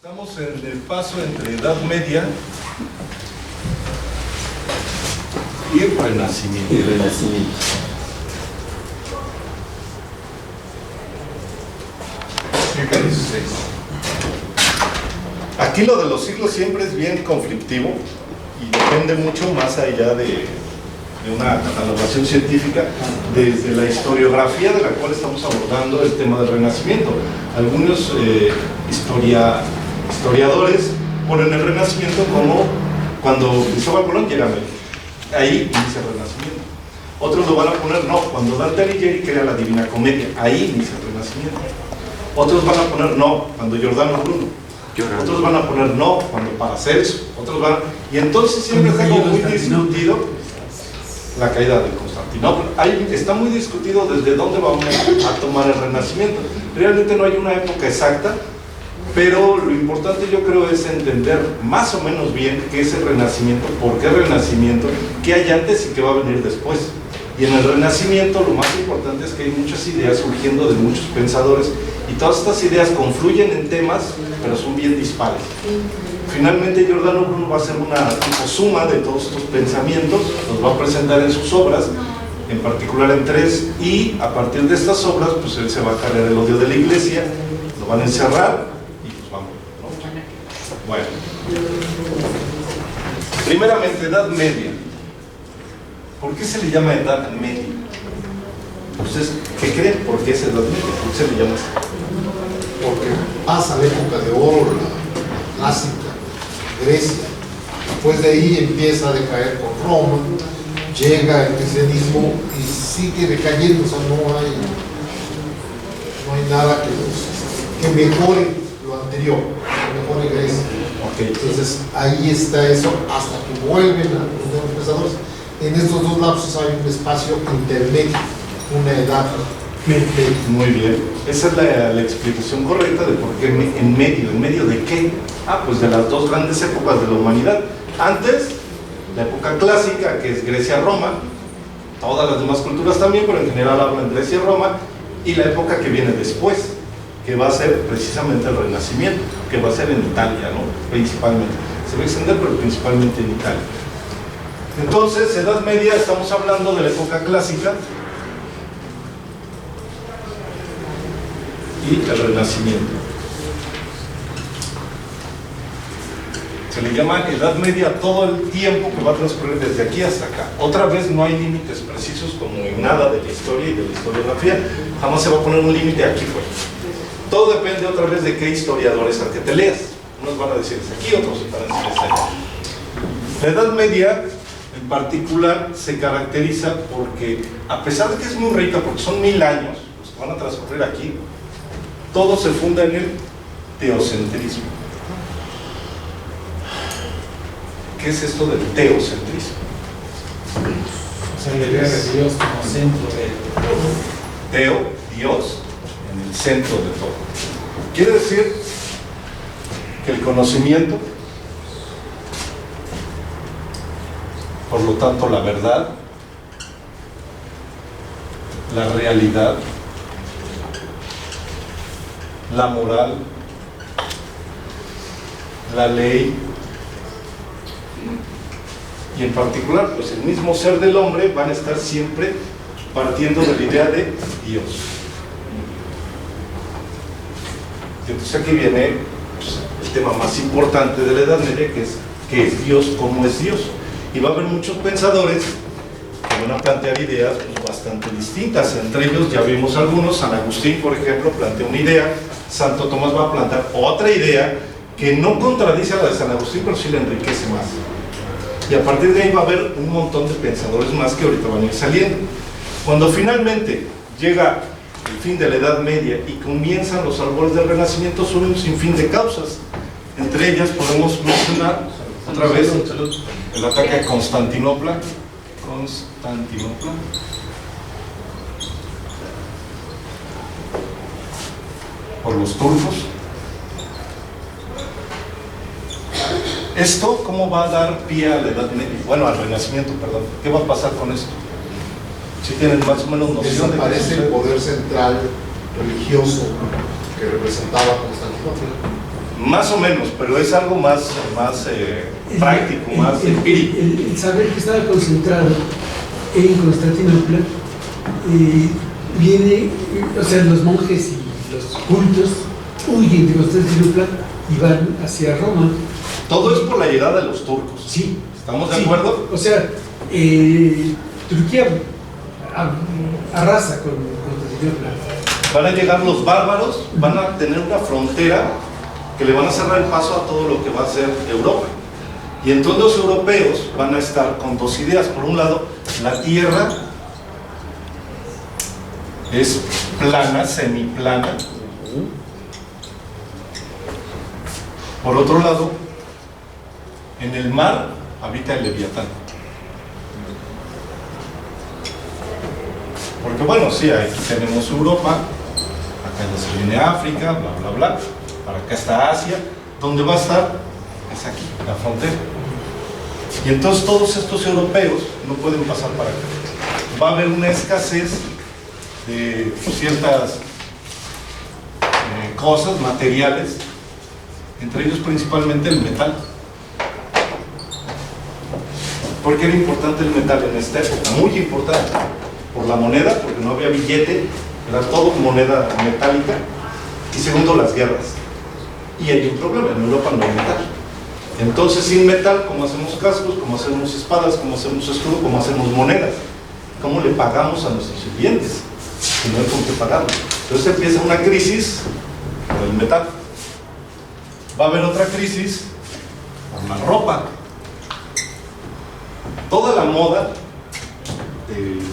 Estamos en el paso entre Edad Media y Renacimiento. Aquí lo de los siglos siempre es bien conflictivo y depende mucho más allá de una catalogación científica desde la historiografía de la cual estamos abordando el tema del Renacimiento. Algunos historiadores ponen el Renacimiento como cuando Cristóbal Colón llega a México. Ahí inicia el Renacimiento. Otros lo van a poner, no, cuando Dante Alighieri crea la Divina Comedia. Ahí inicia el Renacimiento. Otros van a poner, no, cuando Giordano Bruno. Otros van a poner, no, cuando Paracelso. Otros van a... Y entonces siempre está como muy discutido la caída de Constantinopla. Ahí está muy discutido desde dónde vamos a tomar el Renacimiento. Realmente no hay una época exacta, pero lo importante yo creo es entender más o menos bien qué es el Renacimiento, por qué Renacimiento, qué hay antes y qué va a venir después. Y en el Renacimiento lo más importante es que hay muchas ideas surgiendo de muchos pensadores y todas estas ideas confluyen en temas, pero son bien dispares. Finalmente Giordano Bruno va a hacer una tipo suma de todos estos pensamientos, los va a presentar en sus obras, en particular en 3, y a partir de estas obras pues él se va a cargar el odio de la iglesia, lo van a encerrar y pues vamos, ¿no? Bueno, primeramente Edad Media. ¿Por qué se le llama Edad Media? ¿Ustedes qué creen? ¿Por qué es Edad Media? ¿Por qué se le llama así? Porque pasa la época de oro, la clásica, Grecia. Después de ahí empieza a decaer con Roma, llega el cristianismo y sigue decayendo, o sea, no hay nada que mejore lo anterior, que mejore Grecia. Okay. Entonces ahí está eso hasta que vuelven a los pensadores. En estos dos lapsos hay un espacio intermedio, una edad media. Muy bien, esa es la explicación correcta de por qué en medio de qué. Pues de las dos grandes épocas de la humanidad. Antes, la época clásica, que es Grecia-Roma, todas las demás culturas también, pero en general hablan Grecia-Roma, y la época que viene después, que va a ser precisamente el Renacimiento, que va a ser en Italia, ¿no? Principalmente. Se va a extender, pero principalmente en Italia. Entonces, Edad Media, estamos hablando de la época clásica y el Renacimiento. Se le llama Edad Media todo el tiempo que va a transcurrir desde aquí hasta acá. Otra vez no hay límites precisos como en nada de la historia y de la historiografía. Jamás se va a poner un límite aquí fuera. Todo depende otra vez de qué historiadores al que te leas. Unos van a decir es aquí, otros van a decir es allá. La Edad Media en particular se caracteriza porque, a pesar de que es muy rica, porque son 1000 años los que van a transcurrir aquí, todo se funda en el teocentrismo. ¿Qué es esto del teocentrismo? O sea, la idea de Dios como centro de todo. Teo, Dios, en el centro de todo. Quiere decir que el conocimiento, por lo tanto la verdad, la realidad, la moral, la ley, y en particular pues el mismo ser del hombre van a estar siempre partiendo de la idea de Dios. Y entonces aquí viene pues, el tema más importante de la Edad Media, que es ¿qué es Dios? ¿Cómo es Dios? Y va a haber muchos pensadores que van a plantear ideas pues, bastante distintas. Entre ellos ya vimos algunos. San Agustín, por ejemplo, plantea una idea. Santo Tomás va a plantear otra idea que no contradice a la de San Agustín, pero sí la enriquece más. Y a partir de ahí va a haber un montón de pensadores más que ahorita van a ir saliendo. Cuando finalmente llega el fin de la Edad Media y comienzan los albores del Renacimiento, son un sinfín de causas. Entre ellas podemos mencionar otra vez el ataque a Constantinopla. Por los turcos. ¿Esto cómo va a dar pie a la Edad Media? Bueno, al Renacimiento, perdón. ¿Qué va a pasar con esto? Si tienen más o menos noción de... Desaparece el poder central religioso que representaba Constantinopla. más o menos, pero es algo más práctico, más empírico. El saber que estaba concentrado en Constantinopla viene, o sea, los monjes y los cultos huyen de Constantinopla y van hacia Roma. Todo es por la llegada de los turcos. Sí. ¿Estamos de acuerdo? O sea, Turquía arrasa con Constantinopla. Van a llegar los bárbaros, van a tener una frontera que le van a cerrar el paso a todo lo que va a ser Europa. Y entonces los europeos van a estar con dos ideas. Por un lado, la tierra es plana, semiplana. Por otro lado, en el mar habita el Leviatán. Porque bueno, sí, aquí tenemos Europa, acá ya se viene África, bla, bla, bla. Para acá está Asia, donde va a estar, es aquí, la frontera. Y entonces todos estos europeos no pueden pasar para acá. Va a haber una escasez de ciertas cosas, materiales, entre ellos principalmente el metal. ¿Por qué era importante el metal en esta época? Muy importante. Por la moneda, porque no había billete, era todo moneda metálica. Y segundo, las guerras. Y hay un problema, en Europa no hay metal. Entonces, sin metal, ¿cómo hacemos cascos? ¿Cómo hacemos espadas? ¿Cómo hacemos escudo? ¿Cómo hacemos monedas? ¿Cómo le pagamos a nuestros sirvientes? Si no hay con qué pagarlo. Entonces empieza una crisis por el metal. Va a haber otra crisis por la ropa. Toda la moda,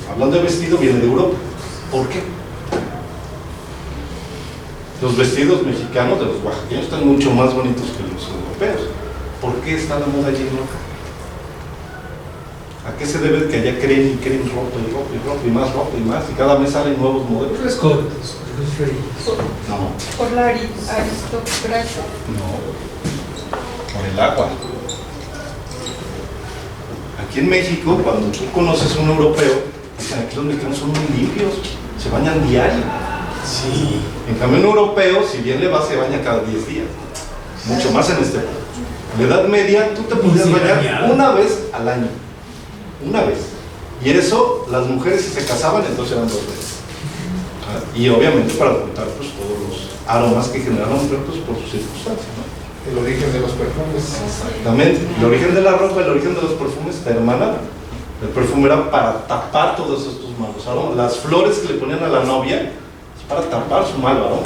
hablando de vestido, viene de Europa. ¿Por qué? Los vestidos mexicanos de los oaxaqueños están mucho más bonitos que los europeos. ¿Por qué está la moda allí en Europa? ¿A qué se debe que haya creen ropa y más ropa y más? Y cada mes salen nuevos modelos. Los cortes, los reyes. No. Por la aristocracia. No. Por el agua. Aquí en México, cuando tú conoces a un europeo, dicen aquí los mexicanos son muy limpios, se bañan diario. Sí. En cambio, un europeo, si bien le va, se baña cada 10 días. Mucho más en este. En la Edad Media, tú te podías bañar una vez al año. Una vez. Y eso, las mujeres si se casaban, entonces eran 2 veces. Y obviamente para ocultar pues, todos los aromas que generaron pues, por sus circunstancias, ¿no? El origen de los perfumes. Exactamente. El origen de la ropa, el origen de los perfumes está hermanado. El perfume era para tapar todos estos malos aromas. Las flores que le ponían a la novia es para tapar su mal aroma.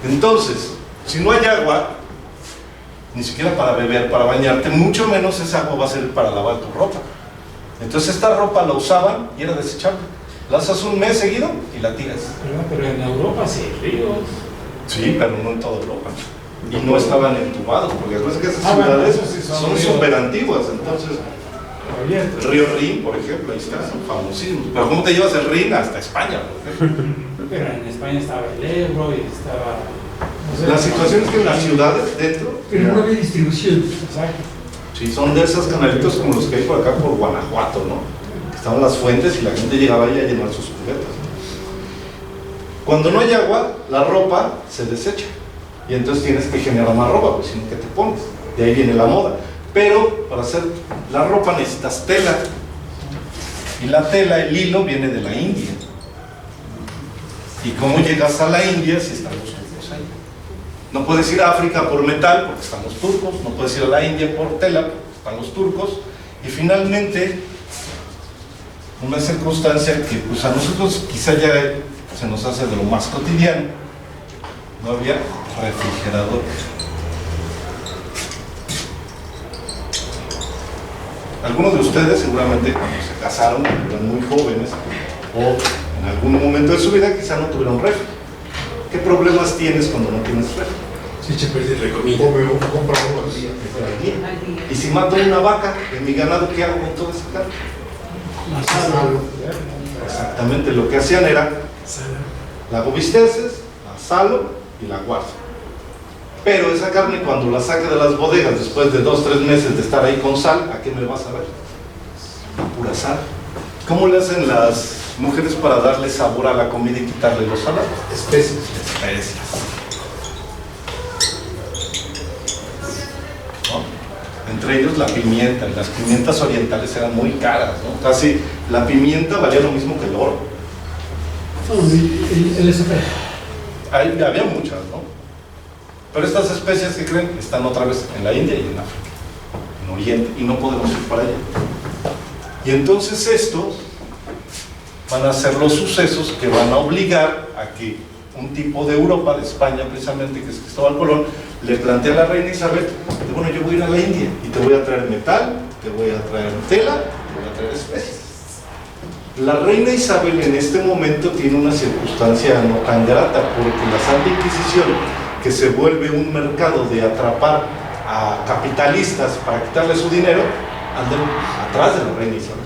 Entonces, si no hay agua, ni siquiera para beber, para bañarte, mucho menos esa agua va a ser para lavar tu ropa. Entonces esta ropa la usaban y era desechable. La usas un mes seguido y la tiras. Pero en Europa sí, ríos. Sí, pero no en toda Europa. Y no estaban entubados, porque después que esas Bueno, ciudades eso sí son ríos. súper antiguas. Entonces, Abierto. el río Rin, por ejemplo, ahí está, son famosísimos. Pero ¿cómo te llevas el Rin hasta España? Pero en España estaba el Ebro y estaba... La situación es que en las ciudades dentro, Pero no había distribución. Exacto. sí, son de esos canalitos como los que hay por acá por Guanajuato, ¿no? Estaban las fuentes y la gente llegaba ahí a llenar sus cubetas. Cuando no hay agua, la ropa se desecha. Y entonces tienes que generar más ropa, pues sino que te pones. De ahí viene la moda. Pero para hacer la ropa necesitas tela. Y la tela, el hilo, viene de la India. ¿Y cómo llegas a la India si están los turcos ahí? No puedes ir a África por metal porque están los turcos. No puedes ir a la India por tela porque están los turcos. Y finalmente, una circunstancia que pues, a nosotros quizá ya se nos hace de lo más cotidiano. No había refrigerador. Algunos de ustedes seguramente cuando se casaron, eran muy jóvenes o en algún momento de su vida quizá no tuvieron refri. ¿Qué problemas tienes cuando no tienes refri? Se echa a perder la comida. Compra uno al día. Y si mato una vaca en mi ganado, ¿qué hago con toda esa carne? Salo. Exactamente, lo que hacían era la hago bisteces, la salo y la guardo. Pero esa carne cuando la saque de las bodegas después de 2 o 3 meses de estar ahí con sal, ¿a qué me vas a ver? A pura sal. ¿Cómo le hacen las mujeres para darle sabor a la comida y quitarle los salados? Especies. Especias. entre ellos la pimienta, y las pimientas orientales eran muy caras, ¿no? Casi la pimienta valía lo mismo que el oro. El SP. Había muchas, ¿no? Pero estas especies que creen están otra vez en la India y en África, en Oriente, y no podemos ir para allá. Y entonces estos van a ser los sucesos que van a obligar a que un tipo de Europa, de España precisamente, que es Cristóbal Colón, le plantea a la reina Isabel, bueno, yo voy a ir a la India y te voy a traer metal, te voy a traer tela, te voy a traer especies. La reina Isabel en este momento tiene una circunstancia no tan grata, porque la Santa Inquisición, que se vuelve un mercado de atrapar a capitalistas para quitarle su dinero, andan atrás de la reina Isabel.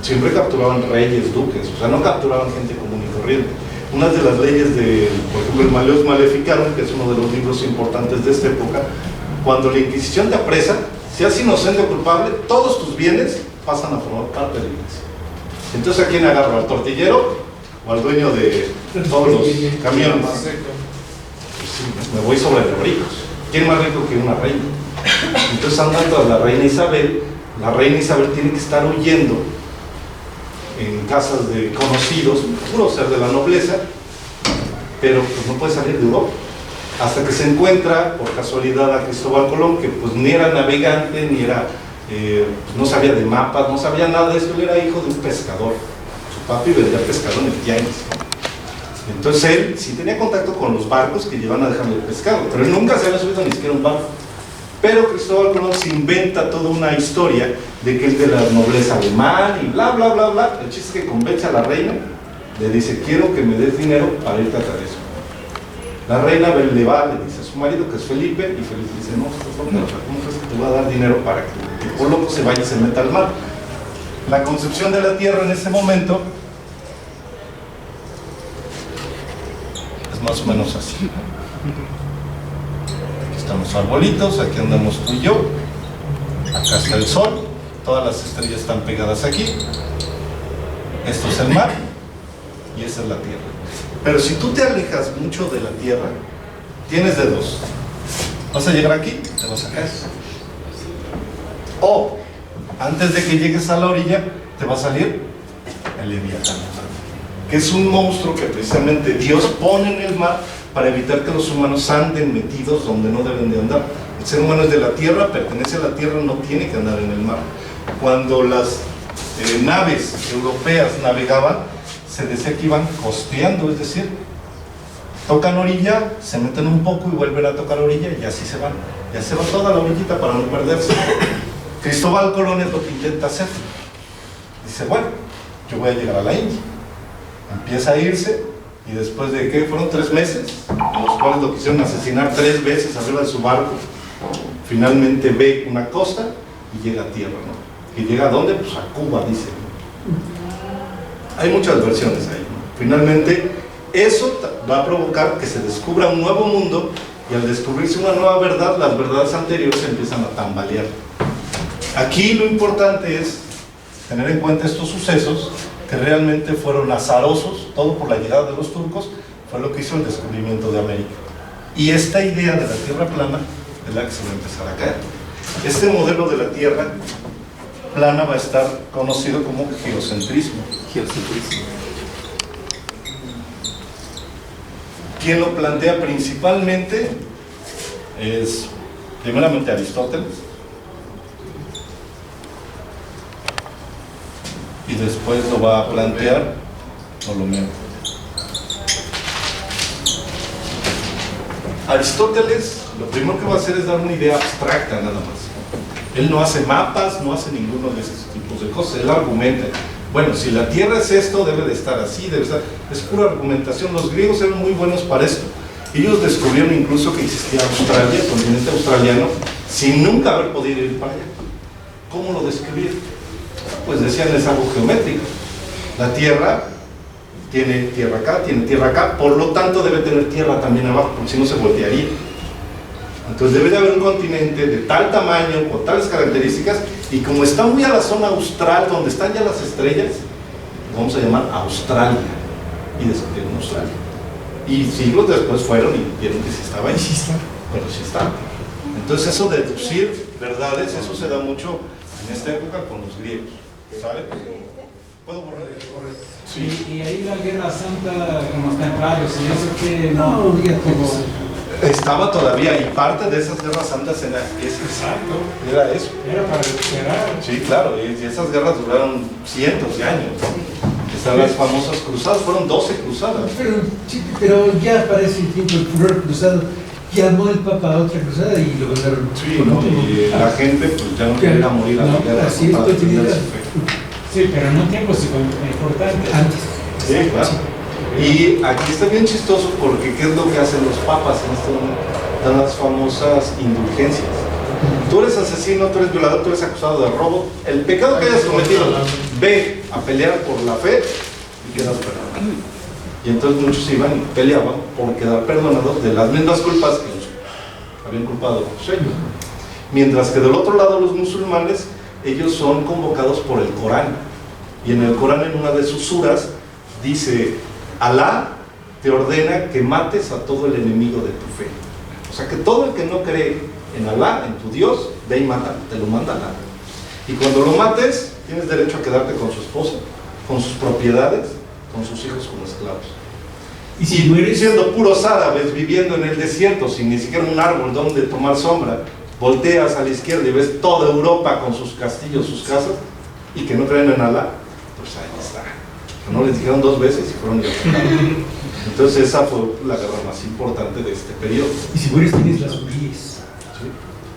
Siempre capturaban reyes, duques, o sea, no capturaban gente común y corriente. Una de las leyes de, por ejemplo, el Maleus Maleficarum, que es uno de los libros importantes de esta época, cuando la Inquisición te apresa, seas inocente o culpable, todos tus bienes pasan a formar parte de la iglesia. Entonces, ¿a quién agarro? ¿Al tortillero o al dueño de todos los camiones? Pues sí, me voy sobre los ricos. ¿Quién más rico que una reina? Entonces andan tras la reina Isabel. La reina Isabel tiene que estar huyendo en casas de conocidos, puro ser de la nobleza, pero pues no puede salir de Europa. Hasta que se encuentra, por casualidad, a Cristóbal Colón, que pues ni era navegante, ni era, pues no sabía de mapas, no sabía nada de esto. Él era hijo de un pescador. Su papi vendía pescado en el tianguis. Entonces él sí tenía contacto con los barcos que llevan a dejarle el pescado, pero él nunca se había subido ni siquiera a un barco. Pero Cristóbal Colón se inventa toda una historia de que es de la nobleza alemana y bla, bla, bla, bla. El chiste es que convence a la reina, le dice, quiero que me des dinero para irte a traer eso. La reina le va, le dice a su marido, que es Felipe, y Felipe dice, no, ¿cómo crees que te voy a dar dinero para que el pueblo se vaya y se meta al mar? La concepción de la tierra en ese momento es más o menos así. Están los arbolitos, aquí andamos tú y yo, acá está el sol, todas las estrellas están pegadas aquí, esto es el mar y esa es la tierra. Pero si tú te alejas mucho de la tierra, tienes de dos: vas a llegar aquí, te vas a caer, o antes de que llegues a la orilla te va a salir el Leviatán, que es un monstruo que precisamente Dios pone en el mar para evitar que los humanos anden metidos donde no deben de andar. El ser humano es de la tierra, pertenece a la tierra, no tiene que andar en el mar. Cuando las naves europeas navegaban, se decía que iban costeando, es decir, tocan orilla, se meten un poco y vuelven a tocar orilla y así se van. Ya se va toda la orillita para no perderse. Cristóbal Colón es lo que intenta hacer. Dice, bueno, yo voy a llegar a la India. Empieza a irse. Y después de que fueron 3 meses, en los cuales lo quisieron asesinar 3 veces arriba de su barco, finalmente ve una costa y llega a tierra, ¿no? ¿Y llega a dónde? Pues a Cuba, dice, ¿no? Hay muchas versiones ahí, ¿no? Finalmente, eso va a provocar que se descubra un nuevo mundo, y al descubrirse una nueva verdad, las verdades anteriores se empiezan a tambalear. Aquí lo importante es tener en cuenta estos sucesos, que realmente fueron azarosos, todo por la llegada de los turcos, fue lo que hizo el descubrimiento de América. Y esta idea de la tierra plana es la que se va a empezar a caer. Este modelo de la tierra plana va a estar conocido como geocentrismo. Quien lo plantea principalmente es, primeramente, Aristóteles, y después lo va a plantear Ptolomeo. Aristóteles lo primero que va a hacer es dar una idea abstracta nada más. Él no hace mapas, no hace ninguno de esos tipos de cosas. Él argumenta, bueno, si la Tierra es esto, debe de estar así, debe estar... Es pura argumentación. Los griegos eran muy buenos para esto. Ellos descubrieron incluso que existía Australia, el continente australiano, sin nunca haber podido ir para allá. ¿Cómo lo describieron? Pues decían, es algo geométrico. La Tierra tiene tierra acá, tiene tierra acá, por lo tanto debe tener tierra también abajo, porque si no se voltearía. Entonces debe de haber un continente de tal tamaño, con tales características, y como está muy a la zona austral, donde están ya las estrellas, lo vamos a llamar Australia, y descubrieron Australia. Y siglos después fueron y vieron que sí estaba ahí, pero sí estaba. Entonces eso de deducir verdades, eso se da mucho en esta época con los griegos, ¿sale? ¿Puedo borrar? Sí. Y ahí la Guerra Santa con los templarios, y eso que No, ya como... Estaba todavía, y parte de esas guerras santas era Exacto. era eso. Era para recuperar. Sí, claro, y esas guerras duraron cientos de años. Están las famosas cruzadas, fueron 12 cruzadas. Pero ya para ese tiempo el furor cruzado llamó el Papa a otra cruzada y lo mandaron. Sí, ¿no? Y la gente pues ya no quería morir a la guerra. Así es, para defender su fe. Sí, pero no tiempos importantes. Antes. Sí, claro. Y aquí está bien chistoso porque ¿qué es lo que hacen los papas en este momento? Dan las famosas indulgencias. Tú eres asesino, tú eres violador, tú eres acusado de robo. El pecado que hayas cometido, ve a pelear por la fe y quedas perdonado. Y entonces muchos iban y peleaban por quedar perdonados de las mismas culpas que los habían culpado a ellos. Mientras que del otro lado los musulmanes, ellos son convocados por el Corán. Y en el Corán, en una de sus suras, dice: Alá te ordena que mates a todo el enemigo de tu fe. O sea que todo el que no cree en Alá, en tu Dios, ve y mata, te lo manda Alá. Y cuando lo mates, tienes derecho a quedarte con su esposa, con sus propiedades, con sus hijos como esclavos. Y si mueres, siendo puros árabes, viviendo en el desierto, sin ni siquiera un árbol donde tomar sombra, volteas a la izquierda y ves toda Europa con sus castillos, sus casas, y que no creen en Alá, pues ahí está. No les dijeron 2 veces y fueron derrotados. Entonces esa fue la guerra más importante de este periodo. y si mueres tienes las huríes.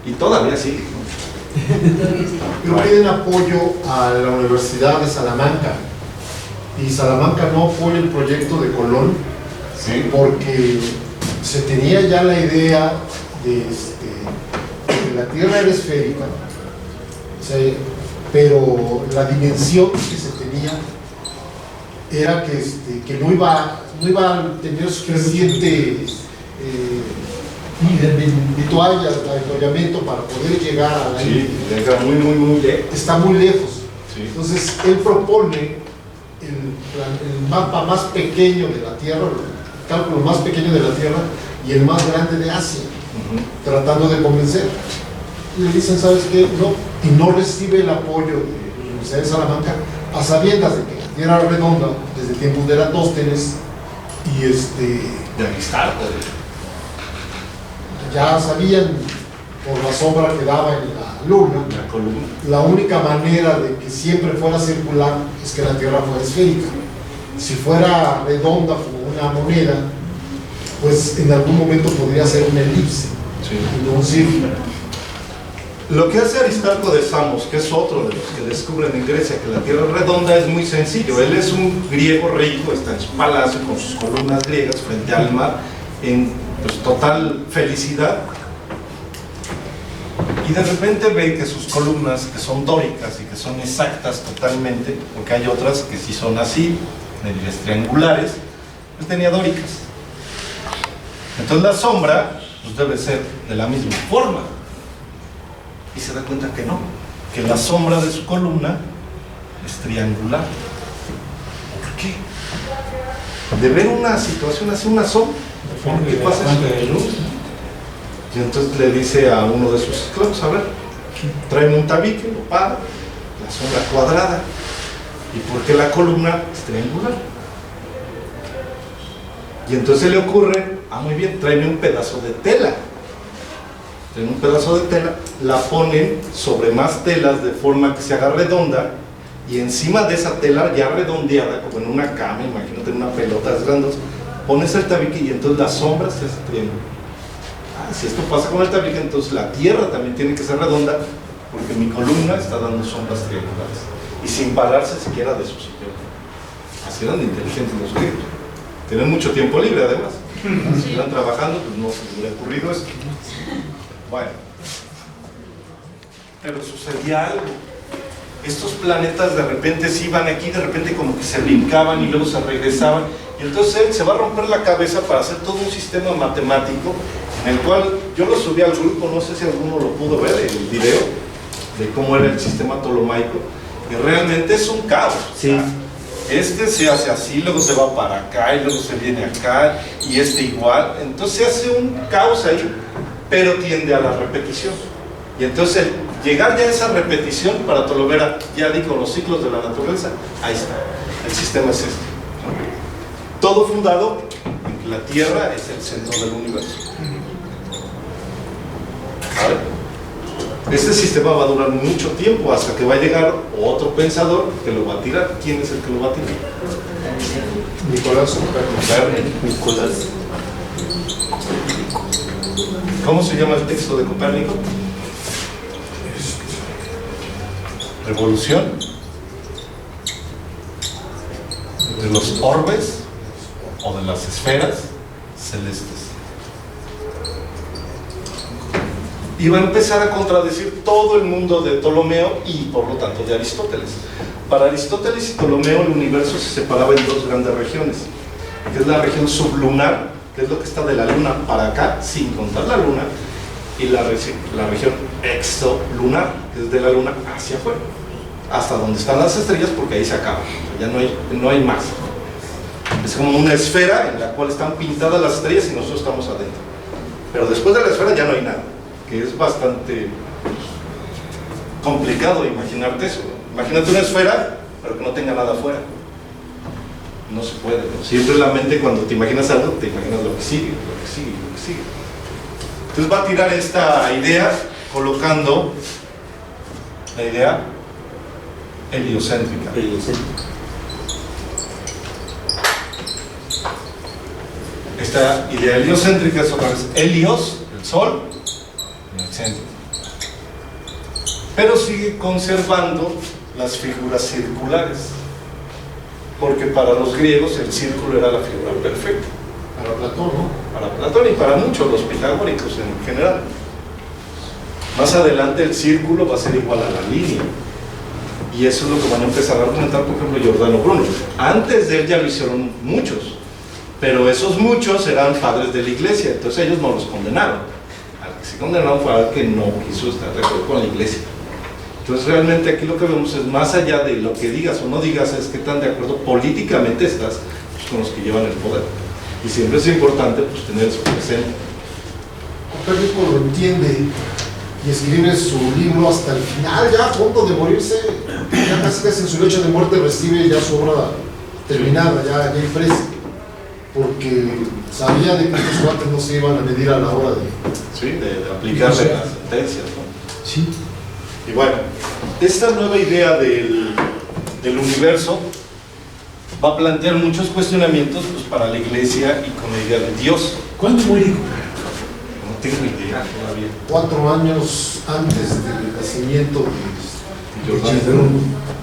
Y todavía sigue, ¿no? Pero piden apoyo a la Universidad de Salamanca. Y Salamanca no apoya el proyecto de Colón, porque se tenía ya la idea de que la Tierra era esférica, pero la dimensión que se tenía era que no iba a tener suficiente de toallas, de avituallamiento para poder llegar a la Sí, llega muy lejos. Está muy lejos. Sí. Entonces él propone el mapa más pequeño de la Tierra, el cálculo más pequeño de la Tierra y el más grande de Asia, tratando de convencer. Y le dicen, ¿sabes qué? No. Y no recibe el apoyo de la Universidad de Salamanca, a sabiendas de que la Tierra era redonda desde tiempos de Eratóstenes y De Aristarco. ya sabían por la sombra que daba en la luna. La columna. La única manera de que siempre fuera circular es que la Tierra fuera esférica. Si fuera redonda como una moneda, pues en algún momento podría ser una elipse, y no un círculo. Lo que hace Aristarco de Samos, que es otro de los que descubren en Grecia que la Tierra es redonda, es muy sencillo. Él es un griego rico, está en su palacio con sus columnas griegas frente al mar, en total felicidad. Y de repente ve que sus columnas, que son dóricas y que son exactas totalmente, porque hay otras que sí son así, medias triangulares, él tenía dóricas. Entonces la sombra pues debe ser de la misma forma. Y se da cuenta que no, que la sombra de su columna es triangular. ¿Por qué? De ver una situación así, una sombra, ¿por qué pasa eso? Y entonces le dice a uno de sus esclavos, a ver, tráeme un tabique, lo para, la sombra cuadrada. ¿Y por qué la columna es triangular? Y entonces le ocurre, muy bien, tráeme un pedazo de tela. Traen un pedazo de tela, la ponen sobre más telas de forma que se haga redonda, y encima de esa tela ya redondeada, como en una cama, imagínate una pelota grandes, pones el tabique y entonces la sombra se hace triángulo. Si esto pasa con el tabique, entonces la tierra también tiene que ser redonda, porque mi columna está dando sombras triangulares, y sin pararse siquiera de su sitio. Así eran de inteligentes los griegos. Tienen mucho tiempo libre además. Si están trabajando, pues no se les hubiera ocurrido esto. Bueno, pero sucedía algo. Estos planetas de repente se iban aquí, de repente como que se brincaban y luego se regresaban. Y entonces él se va a romper la cabeza para hacer todo un sistema matemático en el cual yo lo subí al grupo, no sé si alguno lo pudo ver, el video de cómo era el sistema ptolomaico. Y realmente es un caos. Sí. O sea, este se hace así, luego se va para acá y luego se viene acá y este igual. Entonces se hace un caos ahí. pero tiende a la repetición. Y entonces, llegar ya a esa repetición para Ptolomeo, ya di con los ciclos de la naturaleza, ahí está, el sistema es este, ¿no? Todo fundado en que la Tierra es el centro del universo. ¿Vale? Este sistema va a durar mucho tiempo hasta que va a llegar otro pensador que lo va a tirar. ¿Quién es el que lo va a tirar? Nicolás Copérnico. Nicolás. ¿Cómo se llama el texto de Copérnico? Revolución de los orbes o de las esferas celestes. Y va a empezar a contradecir todo el mundo de Ptolomeo y por lo tanto de Aristóteles. Para Aristóteles y Ptolomeo el universo se separaba en dos grandes regiones, que es la región sublunar, que es lo que está de la luna para acá, sin contar la luna, y la región exolunar, que es de la luna hacia afuera, hasta donde están las estrellas, porque ahí se acaba, ya no hay más. Es como una esfera en la cual están pintadas las estrellas y nosotros estamos adentro. Pero después de la esfera ya no hay nada, que es bastante complicado imaginarte eso. Imagínate una esfera, pero que no tenga nada afuera. No se puede, ¿no? Siempre en la mente, cuando te imaginas algo, te imaginas lo que sigue, lo que sigue, lo que sigue. Entonces va a tirar esta idea colocando la idea heliocéntrica. Esta idea heliocéntrica es otra vez Helios, el Sol, y el centro. Pero sigue conservando las figuras circulares, porque para los griegos el círculo era la figura perfecta. Para Platón, ¿no? Para Platón y para muchos, los pitagóricos en general. Más adelante el círculo va a ser igual a la línea. Y eso es lo que van a empezar a argumentar, por ejemplo, Giordano Bruno. Antes de él ya lo hicieron muchos, pero esos muchos eran padres de la iglesia, entonces ellos no los condenaron. Al que se condenaron fue al que no quiso estar de acuerdo con la iglesia. Entonces realmente aquí lo que vemos es, más allá de lo que digas o no digas, es qué tan de acuerdo políticamente estás pues, con los que llevan el poder. Y siempre es importante pues, tener eso presente. Copérnico lo entiende y escribe su libro hasta el final, ya a punto de morirse, ya casi en su lecho de muerte recibe ya su obra terminada, ya impresa, porque sabía de que estos cuates no se iban a medir a la hora de aplicarle las sentencias, ¿no? Sí. Y bueno, esta nueva idea del universo va a plantear muchos cuestionamientos pues, para la iglesia y con la idea de Dios. ¿Cuándo muere? No tengo idea todavía. 4 años antes del nacimiento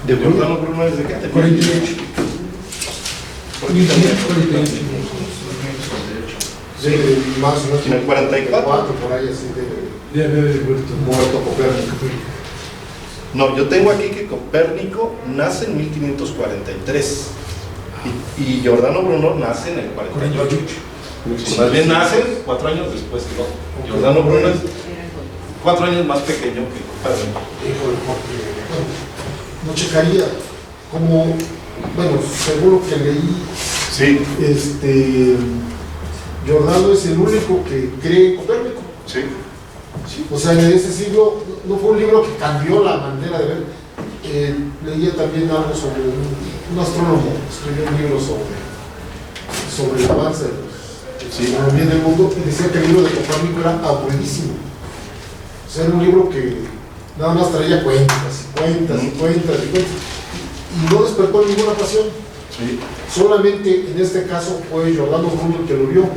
¿De Giordano Bruno es de qué? ¿De 48. 48. de más o menos En el 44. por ahí así Debe haber muerto. muerto Copérnico. No, yo tengo aquí que Copérnico nace en 1543 y Giordano Bruno nace en el 48. Más bien nace 4 años después que no. Giordano Bruno es 4 años más pequeño que Copérnico. Híjole, porque, bueno, no checaría como, bueno, seguro que leí, Sí, Giordano es el único que cree en Copérnico. sí. O sea, en ese siglo no fue un libro que cambió la manera de ver. Leía también algo sobre un astrónomo, escribió un libro sobre el avance de la astronomía en el mundo y decía que el libro de Copérnico era aburridísimo. O sea, era un libro que nada más traía cuentas y no despertó ninguna pasión. Sí. Solamente en este caso fue Giordano Bruno el que lo vio.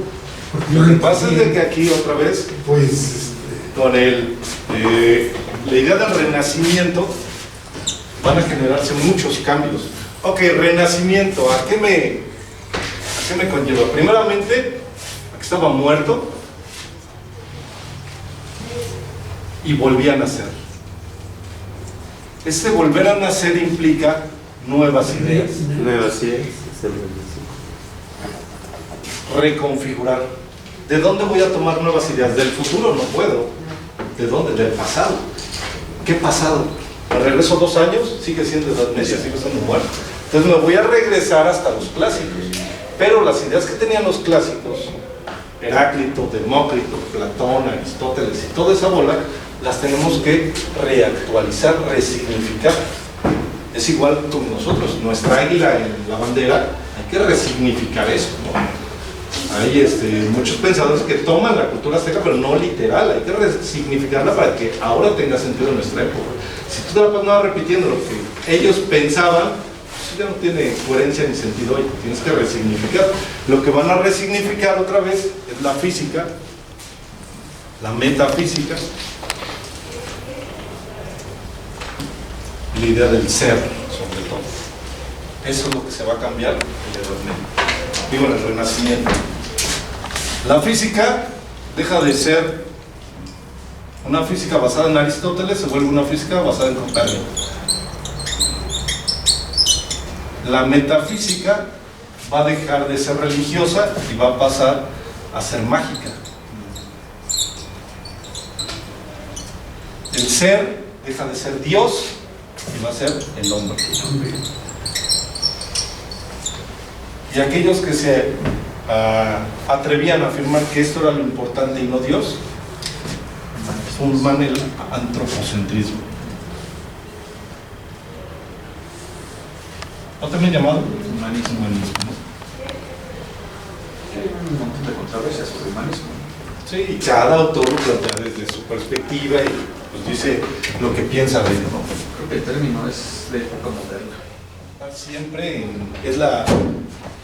Lo que pasa es de que aquí otra vez Pues con la idea del renacimiento van a generarse muchos cambios. Ok, renacimiento, ¿a qué me conlleva? Primeramente, a que estaba muerto y volvía a nacer. Este volver a nacer implica nuevas ideas, reconfigurar. ¿De dónde voy a tomar nuevas ideas? Del futuro no puedo. ¿De dónde? Del pasado. ¿Qué pasado? Me regreso 2 años, sigue siendo Edad Media, sigue siendo muerto. Entonces me voy a regresar hasta los clásicos. Pero las ideas que tenían los clásicos Heráclito, Demócrito, Platón, Aristóteles y toda esa bola, las tenemos que reactualizar, resignificar. Es igual con nosotros, nuestra águila en la bandera, hay que resignificar eso, ¿no? Hay muchos pensadores que toman la cultura azteca, pero no literal, hay que resignificarla para que ahora tenga sentido en nuestra época. Si tú te la pasas repitiendo lo que ellos pensaban, pues ya no tiene coherencia ni sentido hoy, tienes que resignificar. Lo que van a resignificar otra vez es la física, la metafísica, la idea del ser, sobre todo. Eso es lo que se va a cambiar en la Edad Media. Digo, en el Renacimiento. La física deja de ser una física basada en Aristóteles, se vuelve una física basada en Copérnico. La metafísica va a dejar de ser religiosa y va a pasar a ser mágica. El ser deja de ser Dios y va a ser el hombre. Y aquellos que se atrevían a afirmar que esto era lo importante y no Dios, forman el antropocentrismo. ¿No también llamado? Humanismo. Hay un montón de controversias sobre humanismo. Sí, y cada autor lo plantea desde su perspectiva y pues dice lo que piensa de ello, ¿no? Creo que el término es de época moderna. Siempre es la